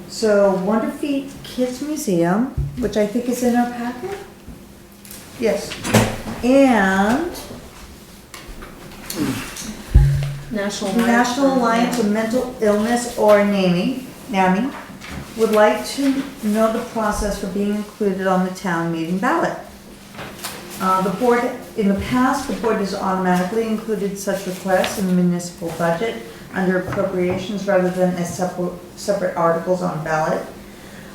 So Wonder Feet Kids Museum, which I think is in our packet? Yes. And National Alliance of Mental Illness, or NAMI, would like to know the process for being included on the town meeting ballot. The board, in the past, the board has automatically included such requests in the municipal budget under appropriations rather than as separate articles on ballot.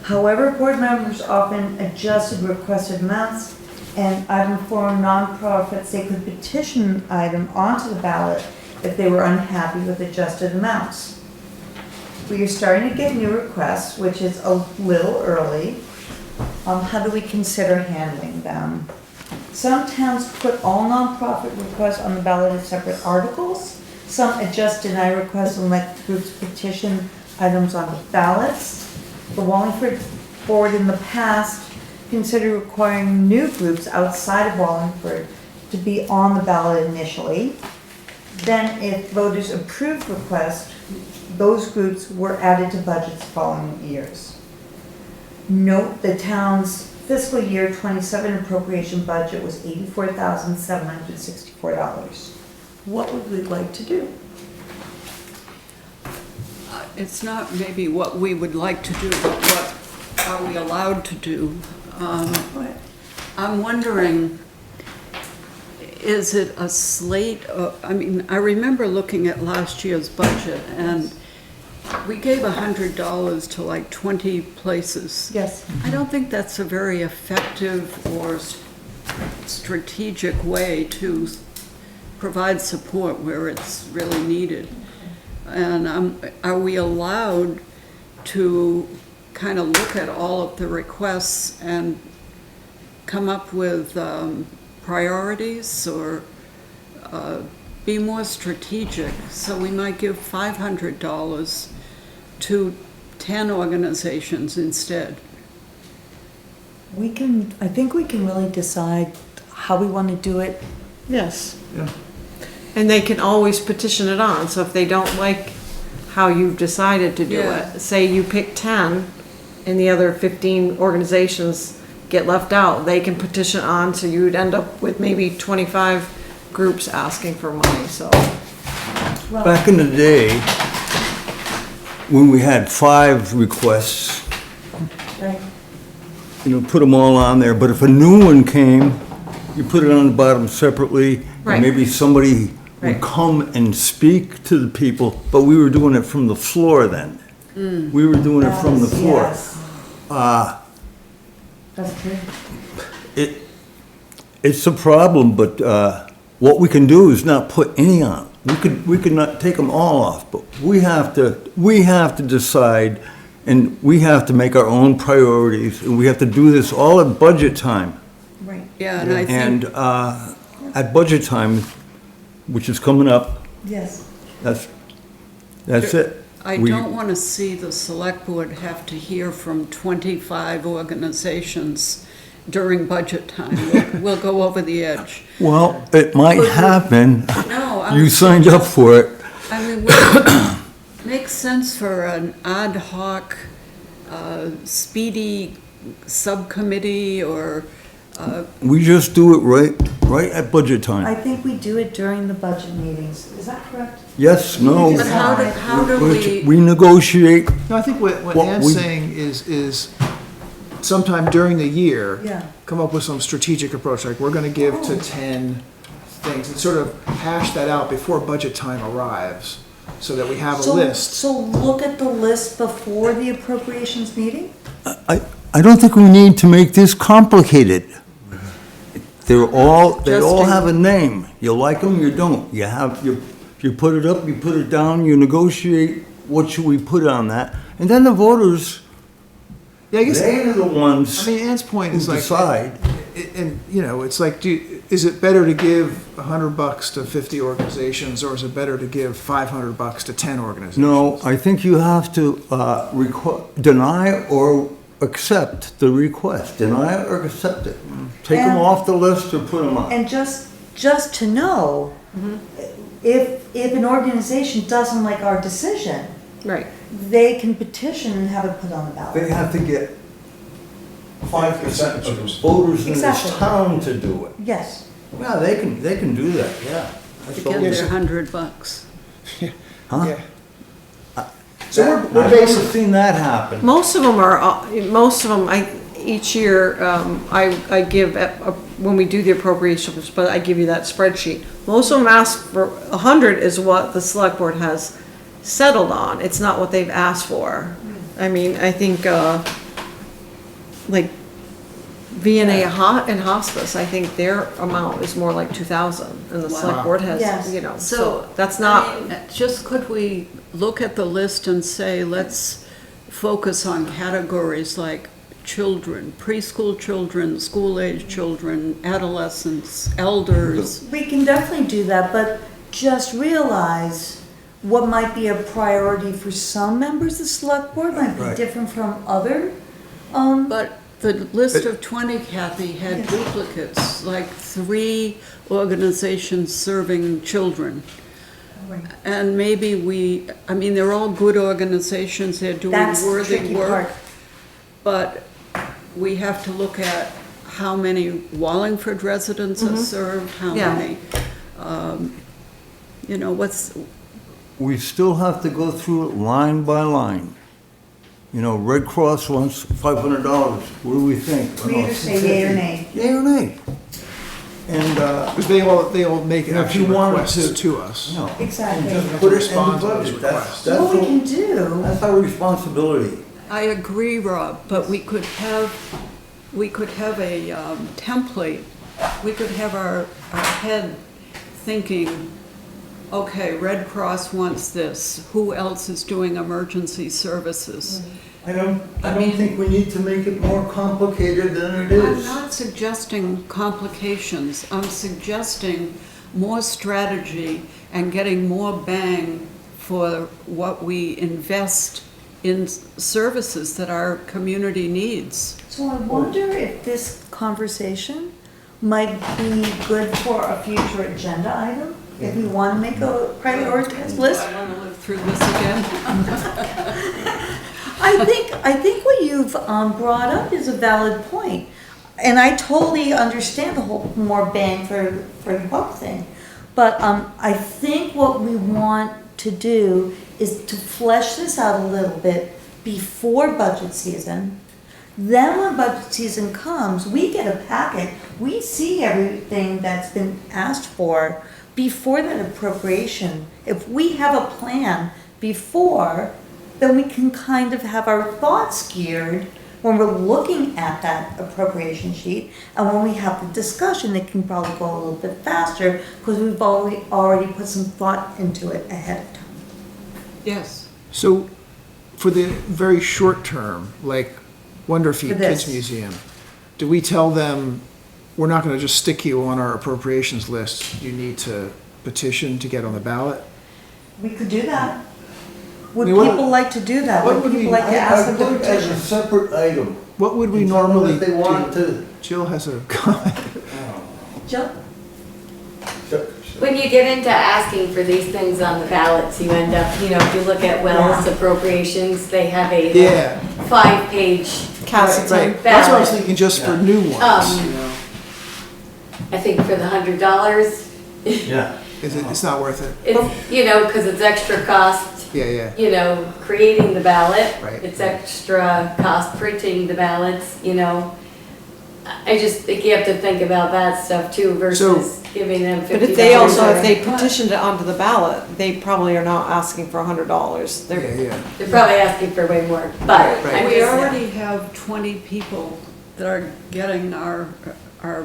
However, board members often adjusted requested amounts, and I've informed nonprofits they could petition an item onto the ballot if they were unhappy with adjusted amounts. We are starting to get new requests, which is a little early. How do we consider handling them? Some towns put all nonprofit requests on the ballot as separate articles. Some adjust deny requests and let groups petition items on the ballots. The Wallingford board in the past considered requiring new groups outside of Wallingford to be on the ballot initially. Then if voters approved requests, those groups were added to budgets following years. Note the town's fiscal year 27 appropriation budget was $84,764. What would we like to do? It's not maybe what we would like to do, but what are we allowed to do? I'm wondering, is it a slate of, I mean, I remember looking at last year's budget and we gave $100 to like 20 places. Yes. I don't think that's a very effective or strategic way to provide support where it's really needed. And are we allowed to kind of look at all of the requests and come up with priorities or be more strategic? So we might give $500 to 10 organizations instead. I think we can really decide how we want to do it. Yes. Yeah. And they can always petition it on, so if they don't like how you've decided to do Yeah. it, say you pick 10 and the other 15 organizations get left out, they can petition on, so you would end up with maybe 25 groups asking for money, so. Back in the day, when we had 5 requests, Right. put them all on there, but if a new one came, you put it on the bottom separately, Right. and maybe somebody would Right. come and speak to the people, but we were doing it from the floor then. We were doing it from the floor. Yes. That's true. It's a problem, but what we can do is not put any on. We could not take them all off, but we have to decide, and we have to make our own priorities, and we have to do this all at budget time. Right. Yeah, and I And think, at budget time, which is coming up, Yes. that's it. I We- don't want to see the select board have to hear from 25 organizations during budget time. We'll go over the edge. Well, it might happen. No, You signed up for it. I mean, would it make sense for an ad hoc, speedy subcommittee or, We just do it right at budget I time. think we do it during the budget meetings. Is that correct? Yes, no. but how do we? We negotiate. No, I think what What Ann's we- saying is sometime during the year, Yeah. come up with some strategic approach, like we're gonna give to 10 things, and sort of hash that out before budget time arrives, so that we have a list. So look at the list before the appropriations meeting? I don't think we need to make this complicated. They all Just have a name. You like them, you don't. You put it up, you put it down, you negotiate, what should we put on that? And then the voters, Yeah, I guess, they're the ones I mean, Ann's point who is like, decide. and, you know, it's like, is it better to give $100 to 50 organizations, or is it better to give $500 to 10 organizations? No, I think you have to deny or accept the request. Deny or accept it. Take them And- off the list or put them on. And just to know, if an organization doesn't like our decision, Right. they can petition and have it put on the ballot. They have to get 5% of the voters in this Exactly. town to do it. Yes. Yeah, they can do that, yeah. That's To what get we- their $100. Huh? Yeah. So we're I've never basically, seen that happen. Most of them each year, I give, when we do the appropriations, but I give you that spreadsheet. Most of them ask for 100 is what the select board has settled on. It's not what they've asked for. I mean, I think, like, VNA and hospice, I think their amount is more like 2,000, and the select board has, Yes. you know, So, so that's not, Just could we look at the list and say, let's focus on categories like children, preschool children, school-age children, adolescents, elders? We can definitely do that, but just realize what might be a priority for some members of the select board might be Right. different from other. But the list of 20, Kathy, had duplicates, like 3 organizations serving children. And maybe I mean, they're all good organizations, they're doing That's the worthy tricky work. part. But we have to look at how many Wallingford residents are served, how Yeah. many, you know, We still have to go through it line by line. You know, Red Cross wants $500. What do we think? We either say yea or nay. Yea or nay? And, because they all make if you actually wanted requests to- to us. no. Exactly. Just have put to it in the respond to those budget. That's, requests. So what we can what- do, that's our responsibility. I agree, Rob, but we could have a template. We could have our head thinking, okay, Red Cross wants this, who else is doing emergency services? I don't mean- think we need to make it more complicated than it I'm is. not suggesting complications, I'm suggesting more strategy and getting more bang for what we invest in services that our community needs. so I wonder if this conversation might be good for a future agenda item, if we want to make a prioritized list. I want to live through this again. I think what you've brought up is a valid point, and I totally understand the whole more bang for the buck thing. But I think what we want to do is to flesh this out a little bit before budget season. Then when budget season comes, we get a packet, we see everything that's been asked for before that appropriation. If we have a plan before, then we can kind of have our thoughts geared when we're looking at that appropriation sheet, and when we have the discussion, it can probably go a little bit faster because we've already put some thought into it ahead of time. Yes. So for the very short term, like Wonder Feet For this. Kids Museum, do we tell them, we're not gonna just stick you on our appropriations list, you need to petition to get on the ballot? We could do that. Would I mean, what- people like to do that? what Would would we- people like to ask them I to put it as a petition? separate item. What would we And tell them normally if they want do? to. Jill has a comment. Jill? When you get into asking for these things on the ballots, you end up, you know, if you look at Wells appropriations, they have a Yeah, 5-page right, that's what I was ballot. thinking, just for new ones, you know? I think for the $100, Yeah. It's not worth it, it's, you know, because it's extra cost, yeah. you know, creating the ballot. Right. It's extra cost printing the ballots, you know. I just think you have to think about that stuff too versus giving them $50. but if they petitioned it onto the ballot, they probably are not asking for $100. Yeah, They're, yeah. They're probably asking for way more, but Right. I'm We just, already have 20 people that are getting our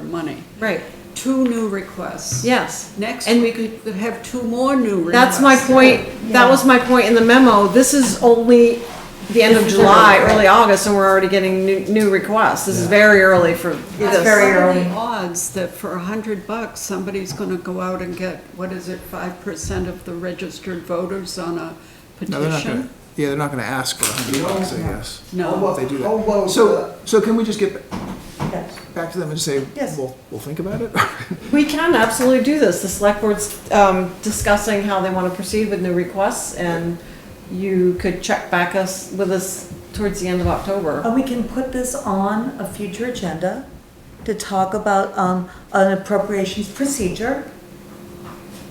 money. right. 2 new requests. Yes. Next And- week, we could have 2 more new requests. That's my point, that was my point in the memo, this is only the end of July, early August, and we're already getting new requests, this is very early for this. very What are early. the odds that for $100, somebody's gonna go out and get, what is it, 5% of the registered voters on a No, they're not gonna, petition? yeah, they're not gonna ask for $100, I guess. No. If they do How about, that. So can we just get Yes. back to them and say, Yes. we'll think about it? We can absolutely do this, the select board's, discussing how they wanna proceed with new requests, and you could check back with us towards the end of October. And we can put this on a future agenda to talk about an appropriations procedure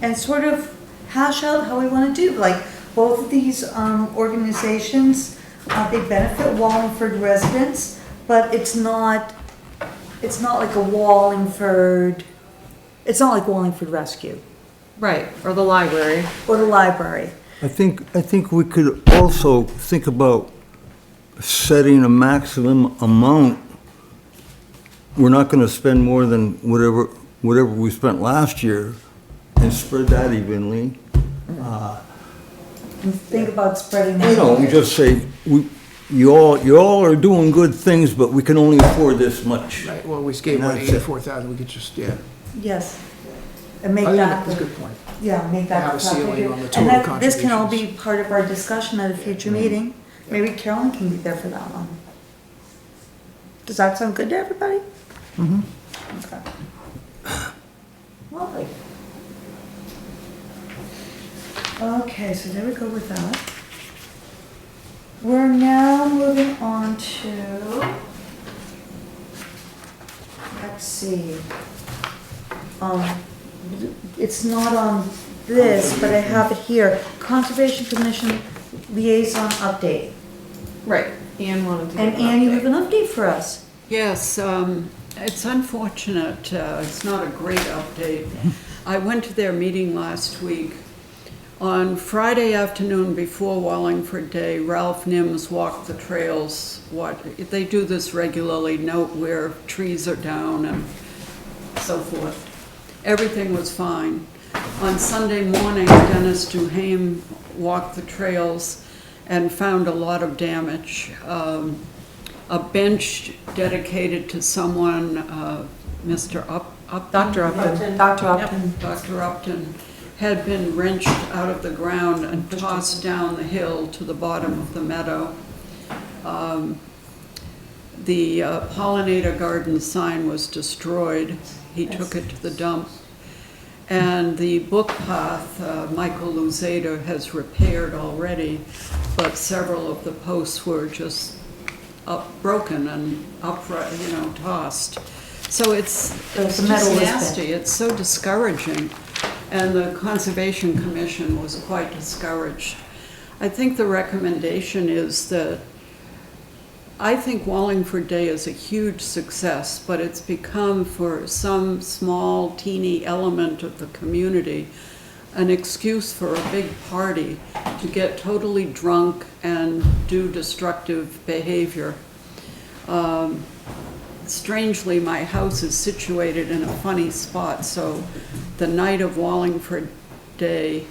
and sort of hash out how we want to do. Like, both of these organizations, they benefit Wallingford residents, but it's not like a Wallingford, it's not like Wallingford Rescue Right, or the library. or the library. I think we could also think about setting a maximum amount. We're not gonna spend more than whatever we spent last year and spread that evenly. And think about spreading You know, we that. just say, you all are doing good things, but we can only afford this much. Right, well, we gave, what, And that's it. 84,000, we could just, yeah. Yes. And make I think that. that's a good point. Yeah, make that. Have a the top ceiling figure. on the And total that, this can all be contributions. part of our discussion at a future meeting. Maybe Carolyn can be there for that one. Does that sound good to everybody? Mm-hmm. Okay. Lovely. Okay, so there we go with that. We're now moving on to, let's see. It's not on this, but I have it here. Conservation Commission Liaison Update. Right, Ann wanted to. And give an Ann, you update. have an update for us. Yes, it's unfortunate, it's not a great update. I went to their meeting last week. On Friday afternoon before Wallingford Day, Ralph Nims walked the trails. They do this regularly, note where trees are down and so forth. Everything was fine. On Sunday morning, Dennis Duhame walked the trails and found a lot of damage. A bench dedicated to someone, Mr. Upton. Dr. Upton. Dr. Upton. Dr. Upton had been wrenched out of the ground and tossed down the hill to the bottom of the meadow. The pollinator garden sign was destroyed. He took it to the dump. And the book path, Michael Luzada has repaired already, but several of the posts were just broken and upright, tossed. So it's The just metal was bent. nasty, it's so discouraging. And the Conservation Commission was quite discouraged. I think the recommendation is that I think Wallingford Day is a huge success, but it's become for some small, teeny element of the community an excuse for a big party to get totally drunk and do destructive behavior. Strangely, my house is situated in a funny spot, so the night of Wallingford Day,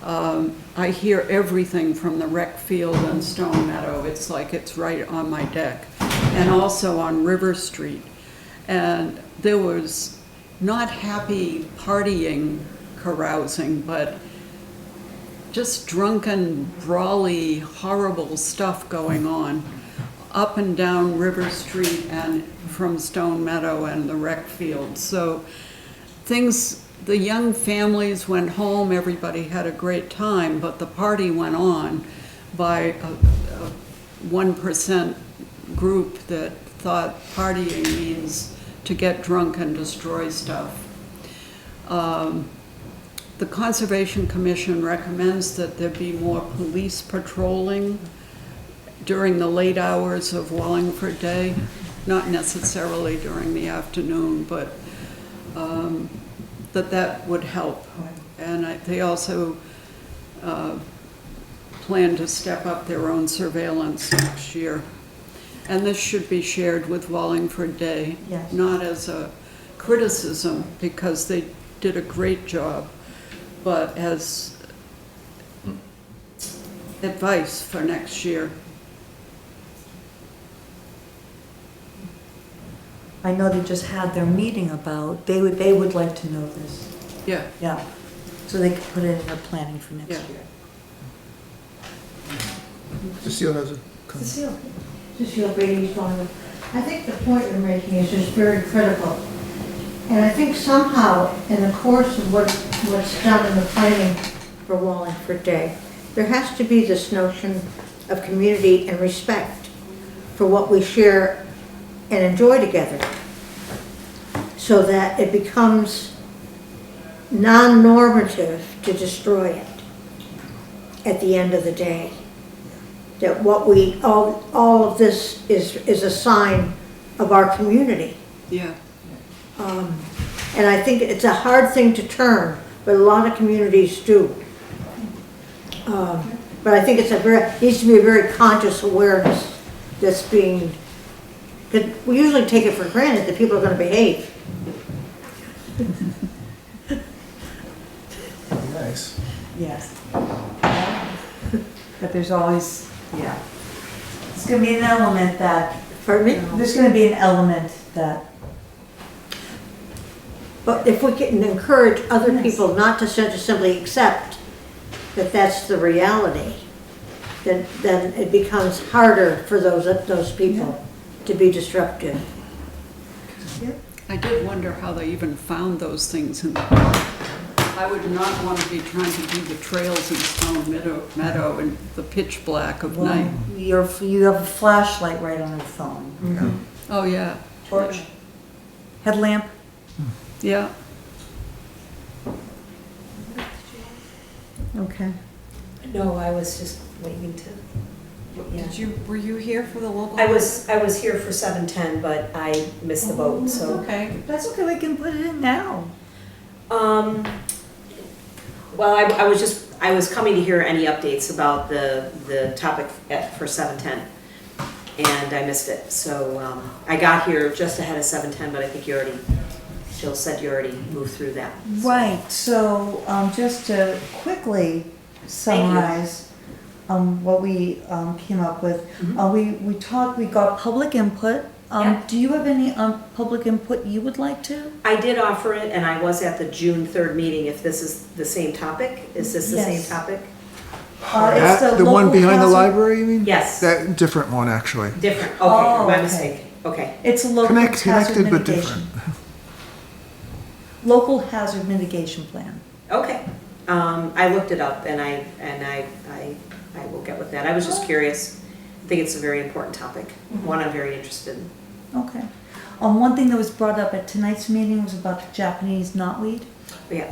I hear everything from the rec field and Stone Meadow. It's like it's right on my deck. And also on River Street. And there was not happy partying, carousing, but just drunken, brawly, horrible stuff going on up and down River Street and from Stone Meadow and the rec field. So the young families went home, everybody had a great time, but the party went on by a 1% group that thought partying means to get drunk and destroy stuff. The Conservation Commission recommends that there be more police patrolling during the late hours of Wallingford Day, not necessarily during the afternoon, but that would help. And they also plan to step up their own surveillance next year. And this should be shared with Wallingford Day, Yes. not as a criticism because they did a great job, but as advice for next year. I know they just had their meeting about, they would like to know this, Yeah, yeah. So they could put it in their planning for next Yeah. year. Cecile has a comment. Cecile. Cecile Beatty, East Wallingford. I think the point you're making is just very critical. And I think somehow, in the course of what's done in the planning for Wallingford Day, there has to be this notion of community and respect for what we share and enjoy together, so that it becomes non-normative to destroy it at the end of the day. That what we, all of this is a sign of our community. yeah. And I think it's a hard thing to turn, but a lot of communities do. But I think needs to be a very conscious awareness that's being, because we usually take it for granted that people are gonna behave. Nice. Yes. But there's always, yeah. It's gonna be an element that, Pardon me? there's gonna be an element that, But if we can encourage other Yes. people not to simply accept that that's the reality, then it becomes harder for those people to be disruptive. I did wonder how they even found those things in the park. I would not want to be trying to do the trails in Stone Meadow in the pitch black of well, night. you have a flashlight right on your phone. Oh, yeah. Torch, headlamp. Yeah. Okay. No, I was just waiting to, yeah. Were you here for the local? I was here for 7:10, but I missed the boat, so. Okay. That's okay, we can put it in now. Well, I was coming to hear any updates about the topic for 7:10, and I missed it. So, I got here just ahead of 7:10, but I think Jill said you already moved through that. Right, so, just to quickly summarize, what we, came up with. We got public input. Yeah. Do you have any, public input you would like to? I did offer it, and I was at the June 3rd meeting, if this is the same topic. Is this the same Yes. topic? It's The one local behind the housing- library, you mean? Yes. That, different one, actually. Different, okay, Oh, my okay. mistake, okay. It's a local hazard Connected but mitigation. different. Local hazard mitigation plan. Okay, I looked it up and I will get with that. I was just curious. I think it's a very important topic, one I'm very interested in. Okay. One thing that was brought up at tonight's meeting was about the Japanese knotweed But yeah,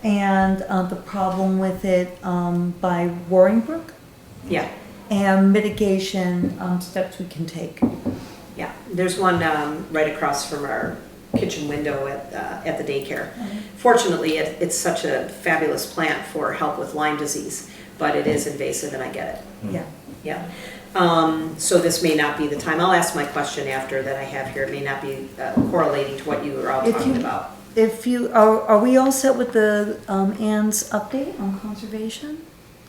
and the problem with it by Warringbrook yeah, and mitigation steps we can take. yeah. There's one right across from our kitchen window at the daycare. Fortunately, it's such a fabulous plant for help with Lyme disease, but it is invasive and I get it. Yeah. Yeah. So this may not be the time. I'll ask my question after that I have here. It may not be correlating to what you were all If talking you- about. If you, are we all set with the Ann's update on conservation?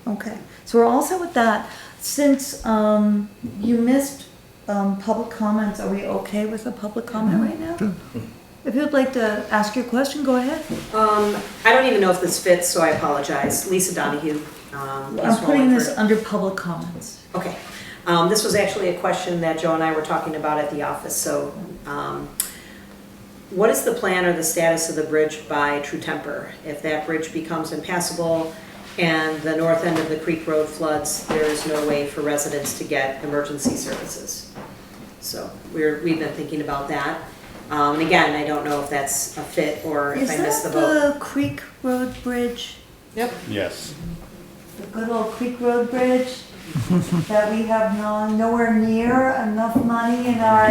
Okay, so we're all set with that. Since you missed public comments, are we okay with a public comment right now? If you'd like to ask your question, go ahead. I don't even know if this fits, so I apologize. Lisa Donahue. I'm putting this under public comments. Okay. This was actually a question that Joe and I were talking about at the office, so, what is the plan or the status of the bridge by True Temper? If that bridge becomes impassable and the north end of the creek road floods, there is no way for residents to get emergency services. So, we've been thinking about that. And again, I don't know if that's a fit or if I missed the Is boat. that the Creek Road Bridge? Yep. Yes. The good old Creek Road Bridge? That we have nowhere near enough money in our,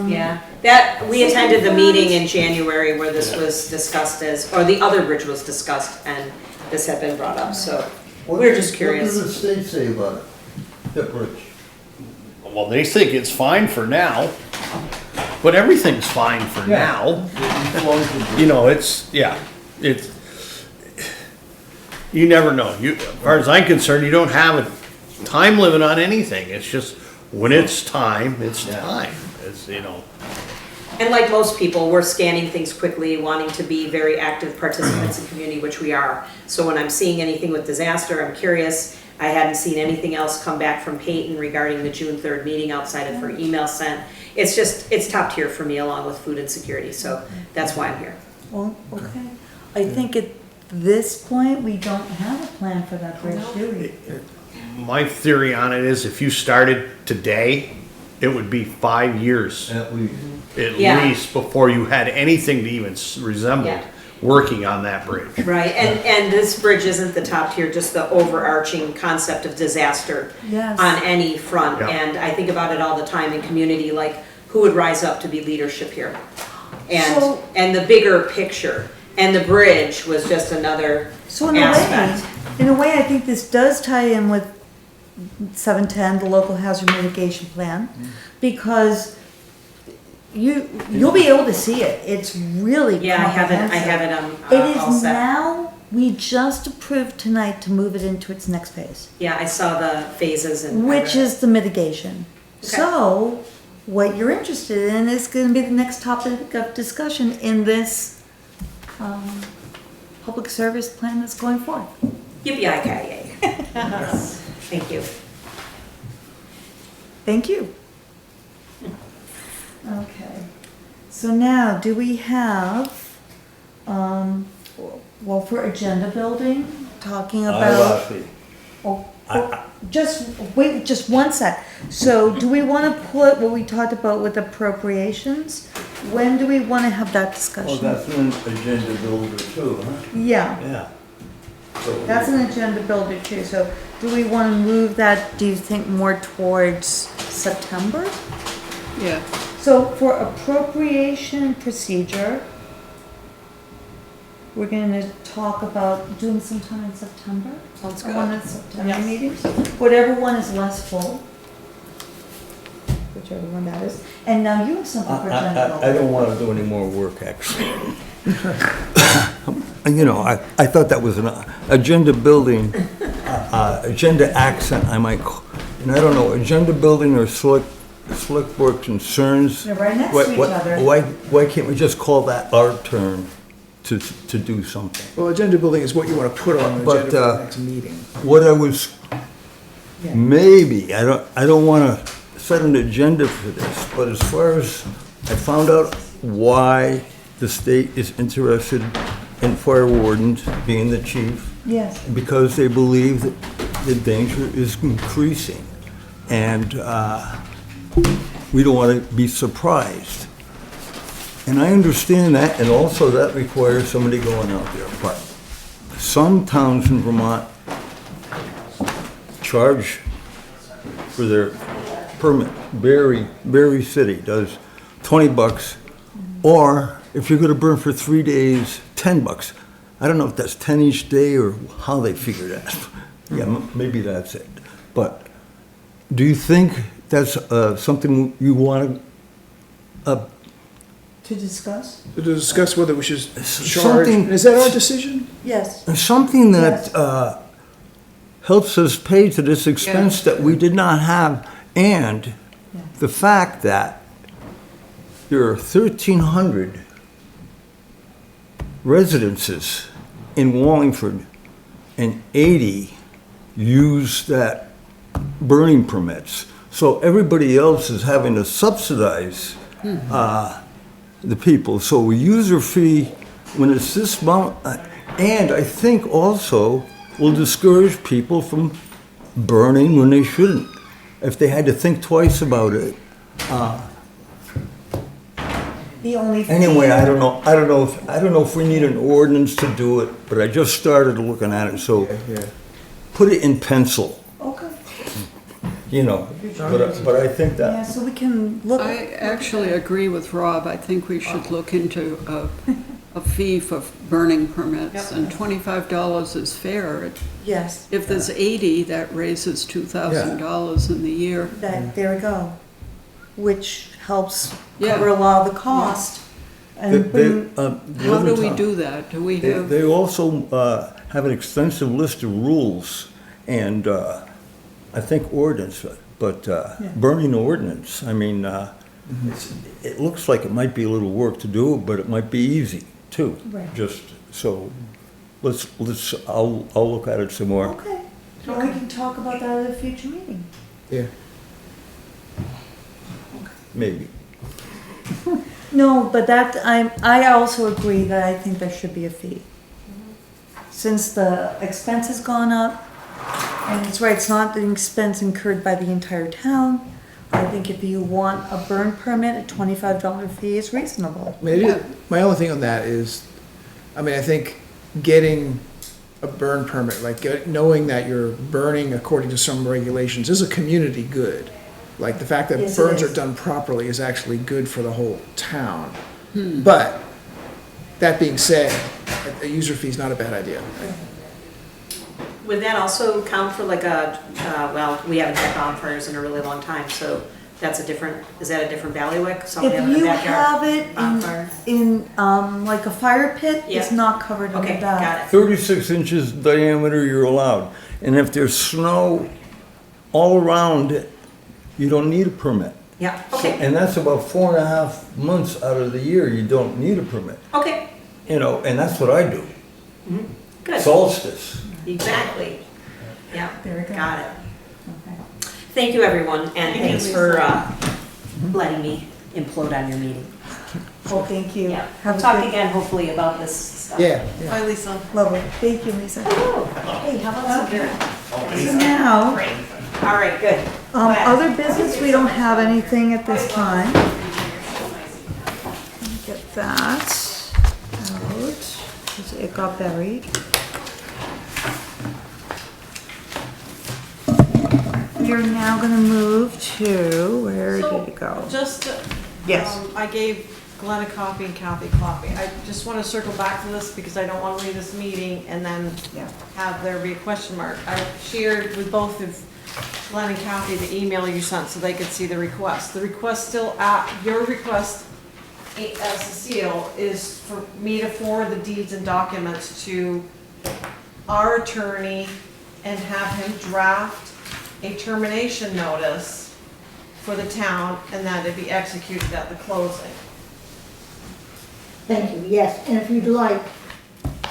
Yeah, that, we attended the meeting in January where this was discussed or the other bridge was discussed and this had been brought up, so we're just curious. What does the state say about it? That bridge? Well, they think it's fine for now. but everything's fine for now. You know, you never know. As far as I'm concerned, you don't have a time limit on anything. It's just, when it's time, it's time. It's, you know. And like most people, we're scanning things quickly, wanting to be very active participants in community, which we are. So when I'm seeing anything with disaster, I'm curious. I hadn't seen anything else come back from Peyton regarding the June 3rd meeting outside of her email sent. It's just, it's top tier for me along with food insecurity, so that's why I'm here. Well, okay. I think at this point, we don't have a plan for that bridge, do we? My theory on it is if you started today, it would be 5 years At least. at Yeah. least before you had anything to even resemble Yeah. working on that bridge. Right, and this bridge isn't the top tier, just the overarching concept of disaster Yes. on any front. Yeah. And I think about it all the time in community, like who would rise up to be leadership here? So- And the bigger picture, and the bridge was just another So aspect. in a way, I think this does tie in with 710, the local hazard mitigation plan, because you'll be able to see it. It's really Yeah, I have comprehensive. it It all is set. now, we just approved tonight to move it into its next phase, Yeah, I saw the phases and. which is the mitigation. Okay. So, what you're interested in is gonna be the next topic of discussion in this, public service plan that's going forward. Yippee-ki-yay. Thank you. Thank you. Okay, so now, do we have, well, for agenda building, talking about, just, wait, just one sec. So do we wanna put what we talked about with appropriations? When do we wanna have that Oh, discussion? that's an agenda builder too, huh? Yeah, Yeah. that's an agenda builder too, so do we wanna move that, do you think, more towards September? Yeah. So for appropriation procedure, we're gonna talk about doing sometime in September. Sounds One good. of the September Yes. meetings, whatever one is less full. Whichever one that is. And now you have something for agenda. I don't want to do any more work, actually. You know, I thought that was an agenda building, agenda accent, I might, and I don't know, agenda building or select board concerns. They're right next to each other. Why can't we just call that our turn to do something? Well, agenda building is what you want to put on the But, agenda for the next meeting. What I was, Yeah. maybe, I don't want to set an agenda for this, but as far as I found out why the state is interested in fire wardens being the chief, Yes, because they believe that the danger is increasing. And we don't want to be surprised. And I understand that, and also that requires somebody going out there. But some towns in Vermont charge for their permit. Berry City does $20, or if you're gonna burn for 3 days, $10. I don't know if that's 10 each day or how they figure that. Yeah, maybe that's it. But do you think that's something you want to discuss? To discuss whether we should charge, Something- is that our decision? Yes. something that helps us pay to this expense that we did not have, and the fact that there are 1,300 residences in Wallingford and 80 use that burning permits. So everybody else is having to subsidize the people. So a user fee, when it's this amount, and I think also will discourage people from burning when they shouldn't. If they had to think twice about it. The only Anyway, fear- I don't know if we need an ordinance to do it, but I just started looking at it, so put it in pencil, Okay, you know, but I think yeah, that, so we can look. I actually agree with Rob. I think we should look into a fee for burning permits, and $25 is fair. Yes, If there's 80, that raises $2,000 in the year. there we go. which helps Yeah. cover a lot of the cost. They- And bring, the How other do we town- do that? Do we They have, they also have an extensive list of rules and I think ordinance, but burning ordinance, I mean, it looks like it might be a little work to do, but it might be easy too. Right. Just, so, I'll look at it some more. okay, well, we can talk about that at a future meeting. Yeah. Maybe. No, but that, I also agree that I think there should be a fee. Since the expense has gone up, and it's right, it's not the expense incurred by the entire town, I think if you want a burn permit, a $25 fee is reasonable. Maybe, my only thing on that is, I mean, I think getting a burn permit, like knowing that you're burning according to some regulations is a community good. Like the fact that Yes, it burns is. are done properly is actually good for the whole town. But, that being said, a user fee is not a bad idea. Would that also count for like well, we haven't had bonfires in a really long time, so that's a different, is that a different bailiwick? Something If in the you backyard? have it Bonfire? in, like a fire pit, it's Yeah. not covered under Okay, that. got it. 36 inches diameter you're allowed. And if there's snow all around it, you don't need a permit. Yeah, okay, And that's about 4.5 months out of the year you don't need a permit. okay, You know, and that's what I do. good, Solstice. exactly. Yeah, There we go. got it. Okay. Thank you, everyone, and Thank you, thanks Lisa. for letting me implode on your meeting. Well, thank you. Yeah, Have we'll a talk good- again hopefully about this stuff. Yeah, yeah. Bye, Lisa. Lovely. Thank you, Lisa. Hey, how about some beer? So now, All right, good. other business, we don't have anything at this time. Let me get that out, 'cause it got buried. We're now gonna move to, where did it go? Just, Yes. I gave Glenn a copy and Kathy a copy. I just want to circle back to this because I don't want to leave this meeting and then Yeah. have there be a question mark. I shared with both of Glenn and Kathy the email you sent so they could see the request. The request still your request, Cecile, is for me to forward the deeds and documents to our attorney and have him draft a termination notice for the town and that it be executed at the closing. Thank you, yes, and if you'd like,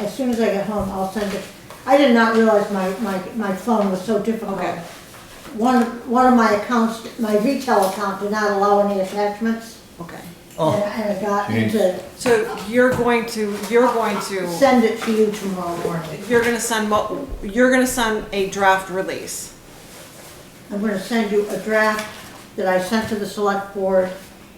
as soon as I get home, I'll send it. I did not realize my phone was so difficult. Okay. One of my accounts, my retail account did not allow any attachments, Okay. and I got into, So you're going to send it to you tomorrow morning. you're gonna send a draft release. I'm gonna send you a draft that I sent to the select board,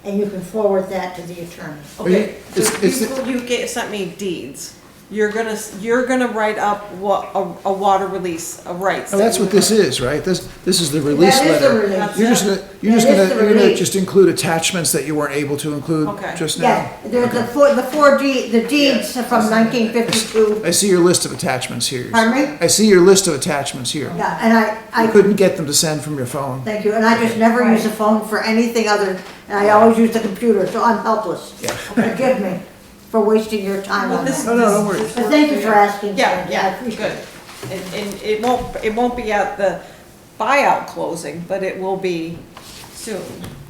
and you can forward that to the attorney. Okay, It's- so sent me deeds. You're gonna write up what, a water release of rights. Oh, that's what this is, right? This is the release That is the letter. release. You're just gonna, That is the you're gonna release. just include attachments that you weren't able to include Okay. just Yeah, now? there's the deeds from 1952. I see your list of attachments here. Pardon me? I see your list of attachments here. Yeah, and I couldn't get them to send from your phone. thank you, and I just never use a phone for anything other, and I always use the computer, so I'm helpless. Yeah. Forgive me for wasting your time Well, on this- that. No, don't worry. But thank you for asking. Yeah, Sandy. I yeah, appreciate good. it. And it won't be at the buyout closing, but it will be soon.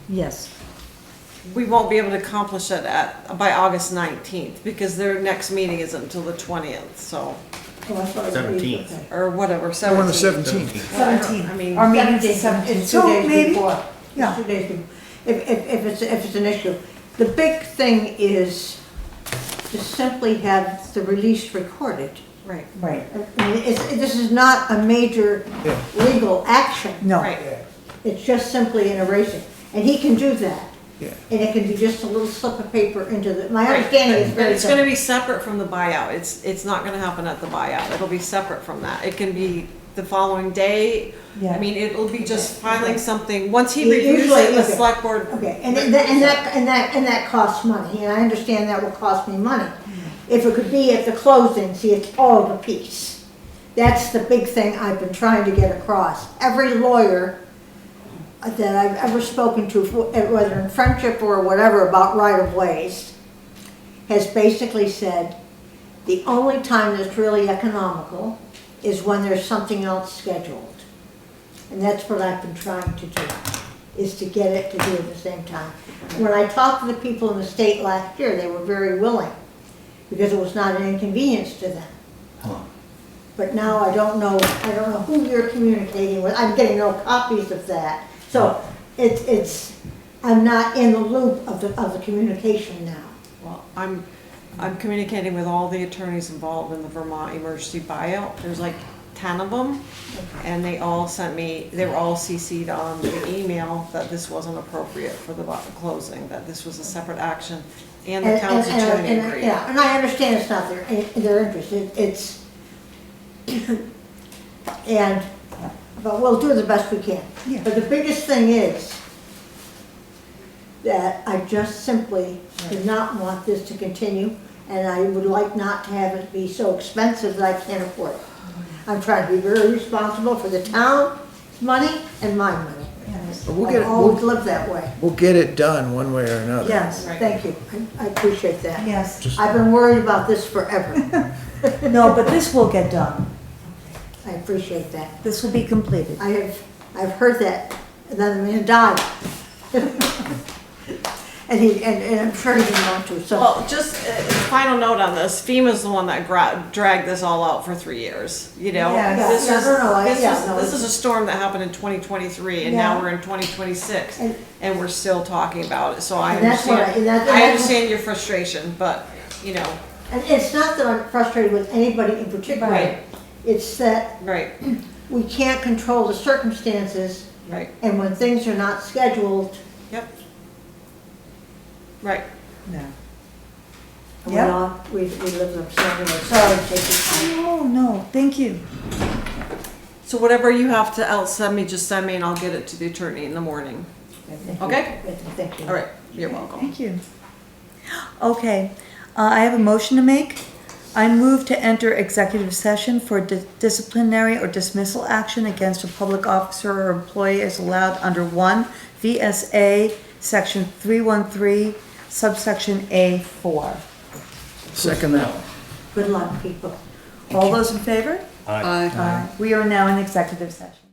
Yes. We won't be able to accomplish it by August 19th, because their next meeting isn't until the 20th, so, Oh, I thought it was 17th. okay. or whatever, We're on the 17th. 17th. 17. I mean, Our meeting's 17th, 17. it's 2 So days maybe, before. yeah. It's 2 days before. If it's an issue. The big thing is to simply have the release recorded. right, right, I mean, this is not a major Yeah. legal action. no. right. It's just simply an erasing. And he can do that. Yeah. And it can be just a little slip of paper into the, my Right. understanding is But very it's gonna simple. be separate from the buyout, it's not gonna happen at the buyout, it'll be separate from that. It can be the following day, I Yeah. mean, it'll be just filing something, once he Usually, reviews it, the okay. select board. Okay, and that costs money, and I understand that will cost me money. If it could be at the closing, see, it's all of a piece. That's the big thing I've been trying to get across. Every lawyer that I've ever spoken to, whether in friendship or whatever, about right-of-ways, has basically said, the only time that's really economical is when there's something else scheduled. And that's what I've been trying to do, is to get it to do at the same time. When I talked to the people in the state last year, they were very willing, because it was not an inconvenience to them. But now I don't know who you're communicating with. I'm getting no copies of that. So I'm not in the loop of the communication now. Well, I'm communicating with all the attorneys involved in the Vermont emergency buyout. There's like 10 of them, and they all sent me, they were all CC'd on the email that this wasn't appropriate for the closing, that this was a separate action, and the town's attorney agreed. Yeah, and I understand it's not their interest, but we'll do the best we can. Yeah. But the biggest thing is that I just simply do not want this to continue, and I would like not to have it be so expensive that I can't afford it. I'm trying to be very responsible for the town's money and my money. But I've always lived that way. We'll get it done one way or another. Yes, thank you. I appreciate that. Yes. I've been worried about this forever. No, but this will get done. I appreciate that. This will be completed. I've heard that, and then the man died. And I'm sure he didn't want to, so. Well, just a final note on this, FEMA's the one that dragged this all out for 3 years, you know? Yeah, This yeah, is- no, no, this yeah, is- no, This is a storm that happened in 2023, and now we're in 2026, and we're still talking about it, so I And that's what understand. and I understand your frustration, but, you know, And it's not that I'm frustrated with anybody in particular. Right. It's that right, we can't control the circumstances, right, and when things are not scheduled, yep. Right. No. we Yep. all, we live them, so anyway, sorry to take your time. Oh, no, thank you. So whatever you have to else send me, just send me and I'll get it to the attorney in the morning. Thank you. Okay. Thank you. All right, you're welcome. Thank you. Okay, I have a motion to make. I move to enter executive session for disciplinary or dismissal action against a public officer or employee as allowed under 1 VSA Section 313, subsection A4. Second that. Good luck, people. All those in favor? Aye. We are now in executive session.